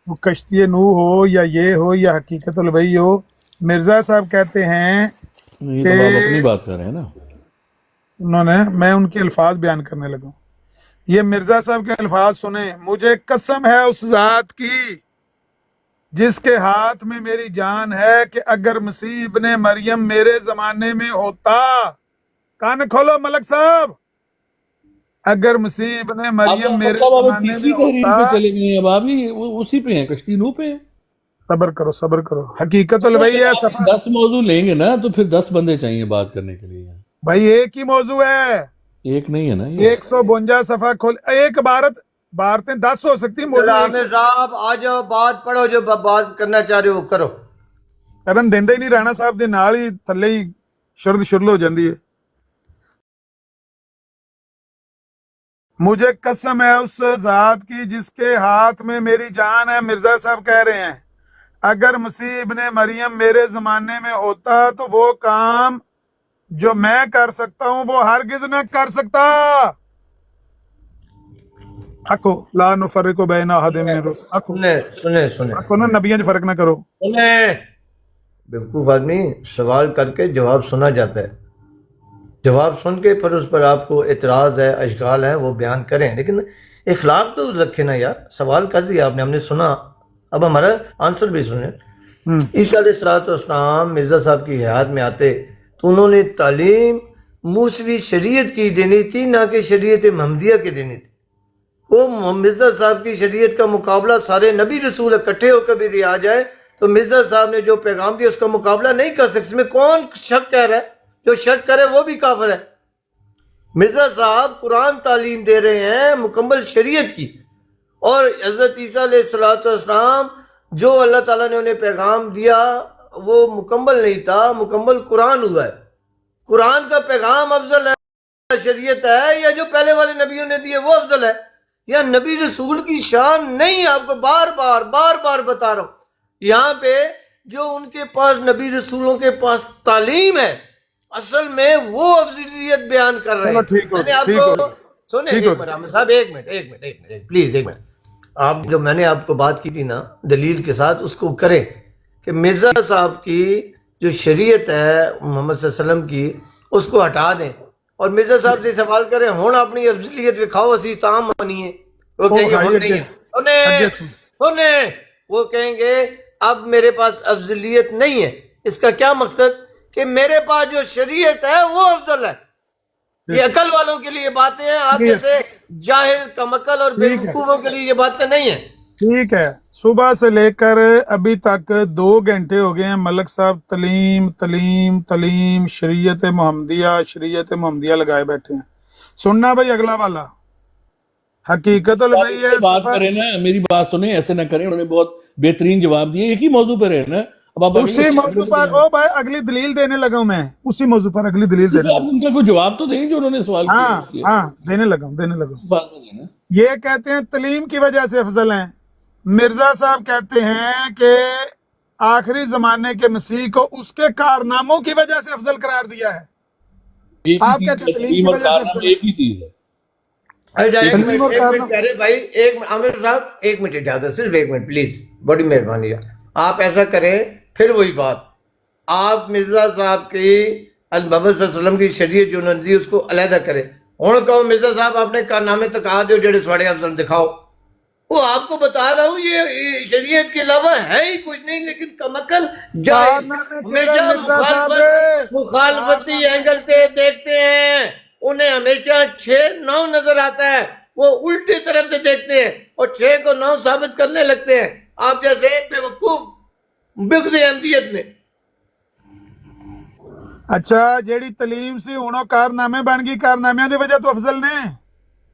وہ کشتی نوح ہو یا یہ ہو یا حقیقت الوحی ہو, مرزا صاحب کہتے ہیں یہ تو آپ اپنی بات کر رہے ہیں نا. انہوں نے میں ان کے الفاظ بیان کرنے لگا. یہ مرزا صاحب کے الفاظ سنیں. مجھے قسم ہے اس ذات کی جس کے ہاتھ میں میری جان ہے کہ اگر مسیح ابن مریم میرے زمانے میں ہوتا, کان کھولو ملک صاحب, اگر مسیح ابن مریم میرے زمانے تیسری میں تحریر پہ ہوتا. چلے گئے ہیں اب آپ ہی اسی پہ ہیں کشتی نوح پہ ہیں. صبر کرو صبر کرو. حقیقت الوحی ہے. 10 موضوع لیں گے نا تو پھر 10 بندے چاہیے بات کرنے کے لیے. بھائی ایک ہی موضوع ہے, ایک نہیں ہے نا. 152 صفحہ کھول. ایک بارتیں 10 ہو سکتی. عامر صاحب آ جاؤ بات پڑھو, جو بات کرنا چاہ رہے ہو کرو. کرن دیندے ہی نہیں. رانا صاحب دے نال ہی تھلے ہی شرد شرل ہو جاندی ہے. مجھے قسم ہے اس ذات کی جس کے ہاتھ میں میری جان ہے. مرزا صاحب کہہ رہے ہیں اگر مسیح ابن مریم میرے زمانے میں ہوتا تو وہ کام جو میں کر سکتا ہوں وہ ہرگز نہ کر سکتا. اکو لا نفرق بین احد من رسل. اکو سنیں اکو نا نبیوں سے فرق نہ کرو. بیوقوف آدمی سوال کر کے جواب سنا جاتا ہے. جواب سن کے پھر اس پر آپ کو اعتراض ہے, اشکال ہے, وہ بیان کریں. لیکن اخلاق تو رکھے نا یار. سوال کر دیا آپ نے, ہم نے سنا, اب ہمارا آنسر بھی سنیں. عیسیٰ علیہ السلام مرزا صاحب کی حیات میں آتے تو انہوں نے تعلیم موسوی شریعت کی دینی تھی, نہ کہ شریعت محمدیہ کی دینی تھی. وہ مرزا صاحب کی شریعت کا مقابلہ سارے نبی رسول اکٹھے ہو کر بھی دیا جائے تو مرزا صاحب نے جو پیغام دیا اس کا مقابلہ نہیں کر سکتے. اس میں کون شک کہہ رہا ہے؟ جو شک کرے وہ بھی کافر ہے. مرزا صاحب قرآن تعلیم دے رہے ہیں مکمل شریعت کی, اور حضرت عیسیٰ علیہ السلام جو اللہ تعالیٰ نے انہیں پیغام دیا وہ مکمل نہیں تھا, مکمل قرآن ہوا ہے. قرآن کا پیغام افضل ہے, شریعت ہے, یا جو پہلے والے نبیوں نے دیے وہ افضل ہے, یا نبی رسول کی شان نہیں. آپ کو بار بار بتا رہا ہوں, یہاں پہ جو ان کے پاس نبی رسولوں کے پاس تعلیم ہے اصل میں وہ افضلیت بیان کر رہے ہیں. میں نے آپ کو سنیں ایک منٹ پلیز ایک منٹ. آپ جو میں نے آپ کو بات کی تھی نا دلیل کے ساتھ اس کو کریں کہ مرزا صاحب کی جو شریعت ہے محمد صلی اللہ علیہ وسلم کی اس کو ہٹا دیں اور مرزا صاحب سے سوال کریں ہوں اپنی افضلیت دکھاؤ اسی تام مانیے. وہ کہیں گے ہوں نہیں ہے. سنیں وہ کہیں گے اب میرے پاس افضلیت نہیں ہے. اس کا کیا مقصد کہ میرے پاس جو شریعت ہے وہ افضل ہے. یہ عقل والوں کے لیے باتیں ہیں, آپ جیسے جاہل کمعقل اور بیوقوفوں کے لیے یہ باتیں نہیں ہیں. ٹھیک ہے. صبح سے لے کر ابھی تک 2 گھنٹے ہو گئے ہیں ملک صاحب تعلیم شریعت محمدیہ لگائے بیٹھے ہیں. سننا بھائی اگلا والا حقیقت الوحی ہے. بات کریں نا, میری بات سنیں, ایسے نہ کریں. انہوں نے بہت بہترین جواب دیے. ایک ہی موضوع پہ رہے نا. اسی موضوع پر او بھائی اگلی دلیل دینے لگا ہوں میں. اسی موضوع پر اگلی دلیل دینے لگا. ان کا کوئی جواب تو دیں جو انہوں نے سوال کیا. ہاں دینے لگا ہوں. یہ کہتے ہیں تعلیم کی وجہ سے افضل ہیں. مرزا صاحب کہتے ہیں کہ آخری زمانے کے مسیح کو اس کے کارناموں کی وجہ سے افضل قرار دیا ہے. آپ کہتے ہیں تعلیم کی وجہ سے ایک ہی چیز ہے. عامر صاحب ایک منٹ اجازت, صرف ایک منٹ پلیز, بڑی مہربانی. آپ ایسا کریں پھر وہی بات, آپ مرزا صاحب کی محمد صلی اللہ علیہ وسلم کی شریعت جو انہوں نے دی اس کو علیحدہ کریں. ہوں کہو مرزا صاحب اپنے کارنامے تکا دو جڑے ساڑے افضل دکھاؤ. وہ آپ کو بتا رہا ہوں یہ شریعت کے علاوہ ہے ہی کچھ نہیں, لیکن کمعقل جاہل ہمیشہ مخالفتی اینگل سے دیکھتے ہیں. انہیں ہمیشہ 6-9 نظر آتا ہے, وہ الٹی طرف سے دیکھتے ہیں اور 6 کو 9 ثابت کرنے لگتے ہیں. آپ جیسے بے وقوف بغض احمدیت میں. ਅੱਛਾ ਜਿਹੜੀ ਤਲੀਮ ਸੀ ਹੁਣ ਉਹ ਕਾਰਨਾਮੇ ਬਣ ਗਈ, ਕਾਰਨਾਮਿਆਂ ਦੀ ਵਜ੍ਹਾ ਤੋਂ ਅਫਜ਼ਲ ਨੇ।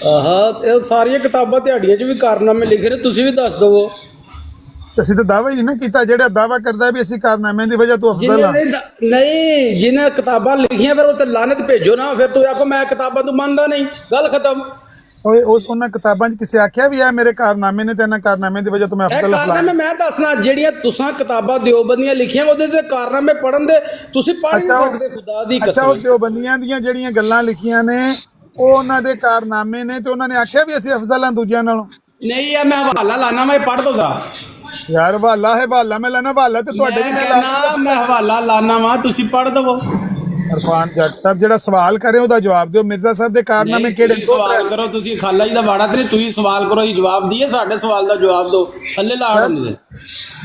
ਇਹ ਸਾਰੀਆਂ ਕਿਤਾਬਾਂ ਤੁਹਾਡੀਆਂ 'ਚ ਵੀ ਕਾਰਨਾਮੇ ਲਿਖੇ ਨੇ, ਤੁਸੀਂ ਵੀ ਦੱਸ ਦਵੋ। ਅਸੀਂ ਤਾਂ ਦਾਵਾ ਹੀ ਨਾ ਕੀਤਾ। ਜਿਹੜਾ ਦਾਵਾ ਕਰਦਾ ਵੀ ਅਸੀਂ ਕਾਰਨਾਮਿਆਂ ਦੀ ਵਜ੍ਹਾ ਤੋਂ ਅਫਜ਼ਲ ਹਾਂ। ਨਹੀਂ ਜਿਹਨੇ ਕਿਤਾਬਾਂ ਲਿਖੀਆਂ ਫਿਰ ਉਹ ਤੇ ਲਾਨਤ ਭੇਜੋ ਨਾ। ਫਿਰ ਤੂੰ ਆਖੋ ਮੈਂ ਕਿਤਾਬਾਂ ਤੋਂ ਮੰਨਦਾ ਨਹੀਂ, ਗੱਲ ਖਤਮ। ਓਏ ਉਹਨਾਂ ਕਿਤਾਬਾਂ 'ਚ ਕਿਸੇ ਆਖਿਆ ਵੀ ਆ ਮੇਰੇ ਕਾਰਨਾਮੇ ਨੇ ਤੇ ਇਹਨਾਂ ਕਾਰਨਾਮਿਆਂ ਦੀ ਵਜ੍ਹਾ ਤੋਂ ਮੈਂ ਅਫਜ਼ਲ ਹਾਂ? ਕਾਰਨਾਮੇ ਮੈਂ ਦੱਸਣਾ, ਜਿਹੜੀਆਂ ਤੁਸੀਂ ਕਿਤਾਬਾਂ ਦਿਓਬੰਦੀਆਂ ਲਿਖੀਆਂ ਉਹਦੇ ਤੇ ਕਾਰਨਾਮੇ ਪੜਨ ਦੇ ਤੁਸੀਂ ਪੜ੍ਹ ਨਹੀਂ ਸਕਦੇ, ਖੁਦਾ ਦੀ ਅੱਛਾ, ਕਸਮ। ਉਹ ਦਿਓਬੰਦੀਆਂ ਦੀਆਂ ਜਿਹੜੀਆਂ ਗੱਲਾਂ ਲਿਖੀਆਂ ਨੇ ਉਹ ਉਹਨਾਂ ਦੇ ਕਾਰਨਾਮੇ ਨੇ ਤੇ ਉਹਨਾਂ ਨੇ ਆਖਿਆ ਵੀ ਅਸੀਂ ਅਫਜ਼ਲ ਹਾਂ ਦੂਜਿਆਂ ਨਾਲੋਂ। ਨਹੀਂ ਆ ਮੈਂ ਹਵਾਲਾ ਲਾਣਾ, ਮੈਂ ਪੜ੍ਹ ਦੋ ਜ਼ਰਾ ਯਾਰ। ਹਵਾਲਾ ਹੈ, ਹਵਾਲਾ ਮੈਂ ਲੈਣਾ, ਹਵਾਲਾ ਤੇ ਤੁਹਾਡੇ ਵੀ ਮੈਂ ਹਵਾਲਾ ਲਾਣਾ ਵਾ, ਤੁਸੀਂ ਪੜ੍ਹ ਦਵੋ। ਇਰਫਾਨ ਜੱਟ ਸਾਹਿਬ ਜਿਹੜਾ ਸਵਾਲ ਕਰੇ ਉਹਦਾ ਜਵਾਬ ਦਿਓ। ਮਿਰਜ਼ਾ ਸਾਹਿਬ ਦੇ ਕਾਰਨਾਮੇ ਕਿਹੜੇ? ਸਵਾਲ ਕਰੋ ਤੁਸੀਂ, ਖਾਲਾ ਜੀ ਦਾ ਵਾੜਾ ਤੇ ਤੁਸੀਂ ਸਵਾਲ ਕਰੋ, ਹੀ ਜਵਾਬ ਦਈਏ। ਸਾਡੇ ਸਵਾਲ ਦਾ ਜਵਾਬ ਦਿਓ, ਥੱਲੇ ਲਾੜ ਹੁੰਦੇ।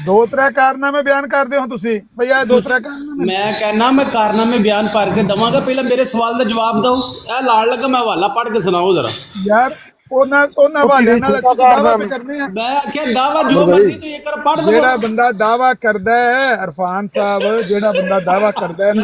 2-3 ਕਾਰਨਾਮੇ ਬਿਆਨ ਕਰਦੇ ਹੋ ਤੁਸੀਂ ਭਈਆ, 2-3 ਕਾਰਨਾਮੇ। ਮੈਂ ਕਹਿਣਾ ਮੈਂ ਕਾਰਨਾਮੇ ਬਿਆਨ ਕਰ ਕੇ ਦਵਾਂਗਾ, ਪਹਿਲਾਂ ਮੇਰੇ ਸਵਾਲ ਦਾ ਜਵਾਬ ਦਿਓ। ਇਹ ਲਾੜ ਲੱਗਾ, ਮੈਂ ਹਵਾਲਾ ਪੜ੍ਹ ਕੇ ਸੁਣਾਓ ਜਰਾ ਯਾਰ। ਉਹਨਾਂ ਹਵਾਲਿਆਂ ਨਾਲ ਅਸੀਂ ਦਾਅਵਾ ਕਰਨੇ ਆ। ਮੈਂ ਆਖਿਆ ਦਾਵਾ ਜੋ ਮਰਜ਼ੀ ਤੂੰ ਇੱਕ ਪੜ੍ਹ ਦੋ। ਜਿਹੜਾ ਬੰਦਾ ਦਾਅਵਾ ਕਰਦਾ ਹੈ ਇਰਫਾਨ ਸਾਹਿਬ, ਜਿਹੜਾ ਬੰਦਾ ਦਾਅਵਾ ਕਰਦਾ ਹੈ ਨਾ,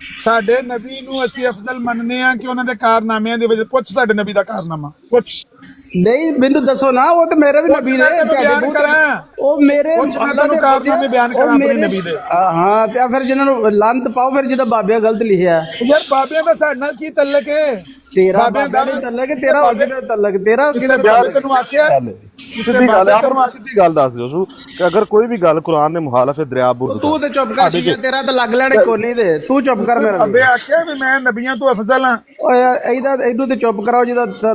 ਸਾਡੇ ਨਬੀ ਨੂੰ ਅਸੀਂ ਅਫਜ਼ਲ ਮੰਨਨੇ ਆ ਕਿ ਉਹਨਾਂ ਦੇ ਕਾਰਨਾਮਿਆਂ ਦੀ ਵਜ੍ਹਾ। ਪੁੱਛ ਸਾਡੇ ਨਬੀ ਦਾ ਕਾਰਨਾਮਾ ਪੁੱਛ। ਨਹੀਂ ਮੈਨੂੰ ਦੱਸੋ ਨਾ, ਉਹ ਤੇ ਮੇਰੇ ਵੀ ਨਬੀ ਨੇ। ਬਿਆਨ ਕਰਾਂ ਉਹ ਮੇਰੇ ਅੱਲਾਹ ਦੇ ਕਾਰਨਾਮੇ ਬਿਆਨ ਕਰਾਂ ਆਪਣੇ ਨਬੀ ਦੇ। ਹਾਂ ਤੇ ਫਿਰ ਜਿਹਨਾਂ ਨੂੰ ਲੰਤ ਪਾਓ, ਫਿਰ ਜਿਹੜਾ ਬਾਬਿਆਂ ਗਲਤ ਲਿਖਿਆ। ਯਾਰ ਬਾਬਿਆਂ ਦਾ ਸਾਡੇ ਨਾਲ ਕੀ ਤਲਕ ਹੈ? ਤੇਰਾ ਬਾਬਿਆਂ ਦਾ ਤਲਕ, ਤੇਰਾ ਬਾਬੇ ਦਾ ਤਲਕ, ਤੇਰਾ ਕਿਹਦਾ ਤਲਕ? ਤੈਨੂੰ ਆਖਿਆ ਸਿੱਧੀ ਗੱਲ ਹੈ, ਪਰ ਸਿੱਧੀ ਗੱਲ ਦੱਸ ਦਿਓ ਸੂ ਕਿ ਅਗਰ ਕੋਈ ਵੀ ਗੱਲ ਕੁਰਾਨ ਦੇ ਮੁਖਾਲਫ ਹੈ ਦਰਿਆ ਬੁਰਦ। ਤੂੰ ਤੇ ਚੁੱਪ ਕਰ ਸੀ, ਤੇਰਾ ਤਾਂ ਲੱਗ ਲੈਣੇ ਕੋਨੀ ਦੇ, ਤੂੰ ਚੁੱਪ ਕਰ ਮੇਰਾ। ਅੱਬੇ ਆਖਿਆ ਵੀ ਮੈਂ ਨਬੀਆਂ ਤੋਂ ਅਫਜ਼ਲ ਹਾਂ। ਓਏ ਇਹਨੂੰ ਤੇ ਚੁੱਪ ਕਰਾਓ ਜਿਹਦਾ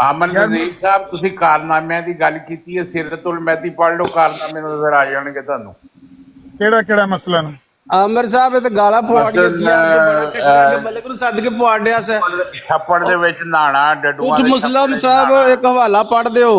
ਆਮਨ ਨਜ਼ੀਰ ਸਾਹਿਬ ਤੁਸੀਂ ਕਾਰਨਾਮਿਆਂ ਦੀ ਗੱਲ ਕੀਤੀ ਹੈ, ਸਿਰਤੁਲ ਮਹਿਦੀ ਪੜ੍ਹ ਲਓ, ਕਾਰਨਾਮੇ ਨਜ਼ਰ ਆ ਜਾਣਗੇ ਤੁਹਾਨੂੰ। ਕਿਹੜਾ ਮਸਲਾ ਨੇ? ਆਮਰ ਸਾਹਿਬ ਇਹ ਤਾਂ ਗਾਲਾਂ ਪਵਾੜੀਆਂ ਬੜਾ ਕਚਰਾ ਕੇ ਮਲਕ ਨੂੰ ਸੱਦ ਕੇ ਪਵਾੜਿਆ ਸੇ। ਛੱਪੜ ਦੇ ਵਿੱਚ ਨਹਾਣਾ, ਡੱਡੂਆਂ ਕੁਝ ਮੁਸਲਮ ਸਾਹਿਬ ਇੱਕ ਹਵਾਲਾ ਪੜ੍ਹ ਦਿਓ।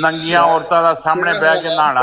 ਨੰਗੀਆਂ ਔਰਤਾਂ ਦਾ ਸਾਹਮਣੇ ਬਹਿ ਕੇ ਨਹਾਣਾ।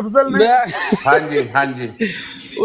ਅਫਜ਼ਲ ਨੇ ਹਾਂਜੀ ਹਾਂਜੀ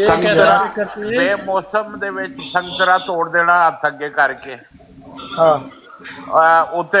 ਸੰਤਰਾ ਬੇਮੌਸਮ ਦੇ ਵਿੱਚ ਸੰਤਰਾ ਤੋੜ ਦੇਣਾ ਹੱਥ ਅੱਗੇ ਕਰਕੇ। ਹਾਂ ਉੱਤੇ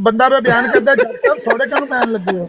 ਬੰਦਾ ਦਾ ਬਿਆਨ ਕਰਦਾ ਜੱਟ ਥੋੜੇ ਕੰਮ ਪੈਣ ਲੱਗੇ ਹੋ।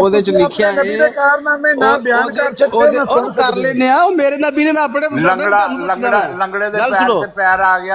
ਉਹਦੇ ਚ ਲਿਖਿਆ ਹੈ ਨਬੀ ਦੇ ਕਾਰਨਾਮੇ ਨਾ ਬਿਆਨ ਕਰ ਸਕਦੇ ਨਾ ਉਹ ਕਰ ਲੈਨੇ ਆ। ਉਹ ਮੇਰੇ ਨਬੀ ਨੇ ਮੈਂ ਆਪਣੇ ਲੰਗੜੇ ਦੇ ਪੈਰ ਤੇ ਪੈਰ ਆ ਗਿਆ।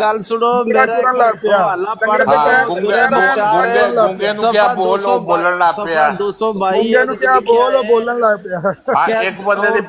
ਗੱਲ ਸੁਣੋ, ਮੇਰਾ ਹਵਾਲਾ ਪੜ੍ਹ ਗੂੰਗੇ ਨੂੰ ਕਿਆ ਬੋਲ ਉਹ ਬੋਲਣ ਲੱਗ ਪਿਆ। 222 ਨੂੰ ਕਿਆ ਬੋਲ ਉਹ ਬੋਲਣ ਲੱਗ ਪਿਆ। ਇੱਕ ਬੰਦੇ ਦੇ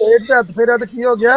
ਪੇਟ ਤੇ ਹੱਥ ਫੇਰਿਆ ਤਾਂ ਕੀ ਹੋ ਗਿਆ?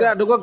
ਤੁਹਾਡੇ ਕੋ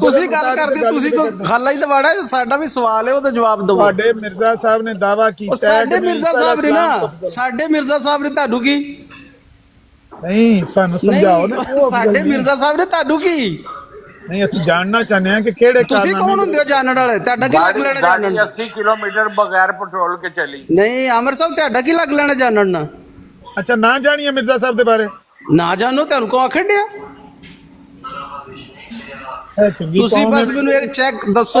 ਤੁਸੀਂ ਗੱਲ ਕਰਦੇ, ਤੁਸੀਂ ਕੋ ਖਾਲਾ ਹੀ ਦਵਾੜਾ। ਸਾਡਾ ਵੀ ਸਵਾਲ ਹੈ, ਉਹਦਾ ਜਵਾਬ ਦਿਓ। ਤੁਹਾਡੇ ਮਿਰਜ਼ਾ ਸਾਹਿਬ ਨੇ ਦਾਵਾ ਕੀਤਾ ਸਾਡੇ ਮਿਰਜ਼ਾ ਸਾਹਿਬ ਨੇ ਨਾ, ਸਾਡੇ ਮਿਰਜ਼ਾ ਸਾਹਿਬ ਨੇ ਤੁਹਾਨੂੰ ਕੀ ਨਹੀਂ ਸਾਨੂੰ ਸਮਝਾਓ ਨਾ। ਸਾਡੇ ਮਿਰਜ਼ਾ ਸਾਹਿਬ ਨੇ ਤੁਹਾਨੂੰ ਕੀ ਨਹੀਂ ਅਸੀਂ ਜਾਣਨਾ ਚਾਹੁੰਦੇ ਹਾਂ ਕਿ ਕਿਹੜੇ ਤੁਸੀਂ ਕੌਣ ਹੁੰਦੇ ਹੋ ਜਾਣਨ ਵਾਲੇ? ਤੁਹਾਡਾ ਕੀ ਲੱਗ ਲੈਣਾ ਜਾਣਨ? 80 ਕਿਲੋਮੀਟਰ ਬਗੈਰ ਪੈਟਰੋਲ ਕੇ ਚਲੀ। ਨਹੀਂ ਆਮਰ ਸਾਹਿਬ ਤੁਹਾਡਾ ਕੀ ਲੱਗ ਲੈਣਾ ਜਾਣਨ ਨਾਲ? ਅੱਛਾ ਨਾ ਜਾਣੀਏ ਮਿਰਜ਼ਾ ਸਾਹਿਬ ਦੇ ਬਾਰੇ? ਨਾ ਜਾਣੋ ਤੁਹਾਨੂੰ ਕੋ ਆਖਣ ਡਿਆ? ਤੁਸੀਂ ਬਸ ਮੈਨੂੰ ਇੱਕ ਚੈੱਕ ਦੱਸੋ,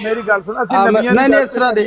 ਮੇਰੀ ਗੱਲ ਸੁਣ। ਨਹੀਂ ਨਹੀਂ ਇਸ ਤਰ੍ਹਾਂ ਨਹੀਂ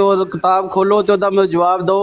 ਉਹ ਕਿਤਾਬ ਖੋਲੋ ਤੇ ਉਹਦਾ ਮੈਨੂੰ ਜਵਾਬ ਦਿਓ।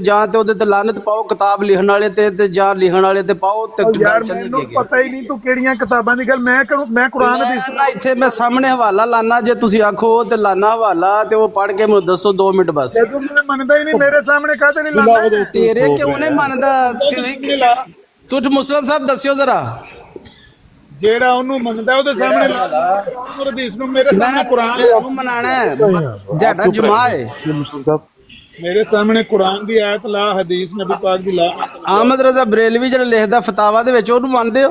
ਜਾਂ ਤੇ ਉਹਦੇ ਤੇ ਲਾਨਤ ਪਾਓ ਕਿਤਾਬ ਲਿਖਣ ਵਾਲੇ ਤੇ ਜਾਂ ਲਿਖਣ ਵਾਲੇ ਤੇ ਪਾਓ ਤੇ ਯਾਰ ਮੈਨੂੰ ਪਤਾ ਹੀ ਨਹੀਂ ਤੂੰ ਕਿਹੜੀਆਂ ਕਿਤਾਬਾਂ ਦੀ ਗੱਲ। ਮੈਂ ਕੁਰਾਨ ਦੀ ਨਾ ਇੱਥੇ ਮੈਂ ਸਾਹਮਣੇ ਹਵਾਲਾ ਲਾਣਾ, ਜੇ ਤੁਸੀਂ ਆਖੋ ਤੇ ਲਾਣਾ ਹਵਾਲਾ ਤੇ ਉਹ ਪੜ੍ਹ ਕੇ ਮੈਨੂੰ ਦੱਸੋ 2 ਮਿੰਟ ਬਸ। ਤੂੰ ਮੈਨੂੰ ਮੰਨਦਾ ਹੀ ਨਹੀਂ, ਮੇਰੇ ਸਾਹਮਣੇ ਕਾਹਦੇ ਨਹੀਂ ਲਾਉਂਦਾ? ਤੇਰੇ ਕਿਉਂ ਨਹੀਂ ਮੰਨਦਾ? ਤੁਝ ਮੁਸਲਮ ਸਾਹਿਬ ਦੱਸਿਓ ਜ਼ਰਾ। ਜਿਹੜਾ ਉਹਨੂੰ ਮੰਨਦਾ ਉਹਦੇ ਸਾਹਮਣੇ ਲਾ ਹਦੀਸ ਨੂੰ। ਮੇਰੇ ਸਾਹਮਣੇ ਕੁਰਾਨ ਨੂੰ ਮਨਾਣਾ ਹੈ, ਤੁਹਾਡਾ ਜਮਾ ਹੈ। ਮੇਰੇ ਸਾਹਮਣੇ ਕੁਰਾਨ ਦੀ ਆਇਤ ਲਾ, ਹਦੀਸ ਨਬੀ ਪਾਕ ਦੀ ਲਾ। ਅਹਿਮਦ ਰਜ਼ਾ ਬਰੇਲਵੀ ਜਿਹੜਾ ਲਿਖਦਾ ਫਤਾਵਾ ਦੇ ਵਿੱਚ, ਉਹਨੂੰ ਮੰਨਦੇ ਹੋ?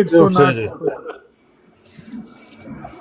109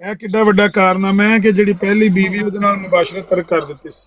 ਇਹ ਕਿੱਡਾ ਵੱਡਾ ਕਾਰਨਾਮਾ ਹੈ ਕਿ ਜਿਹੜੀ ਪਹਿਲੀ ਬੀਵੀ ਉਹਦੇ ਨਾਲ ਮੁਬਾਸ਼ਰਤ ਤਰਕ ਕਰ ਦਿੱਤੀ ਸੀ।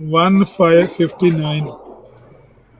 1559।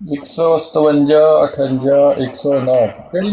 157 58 109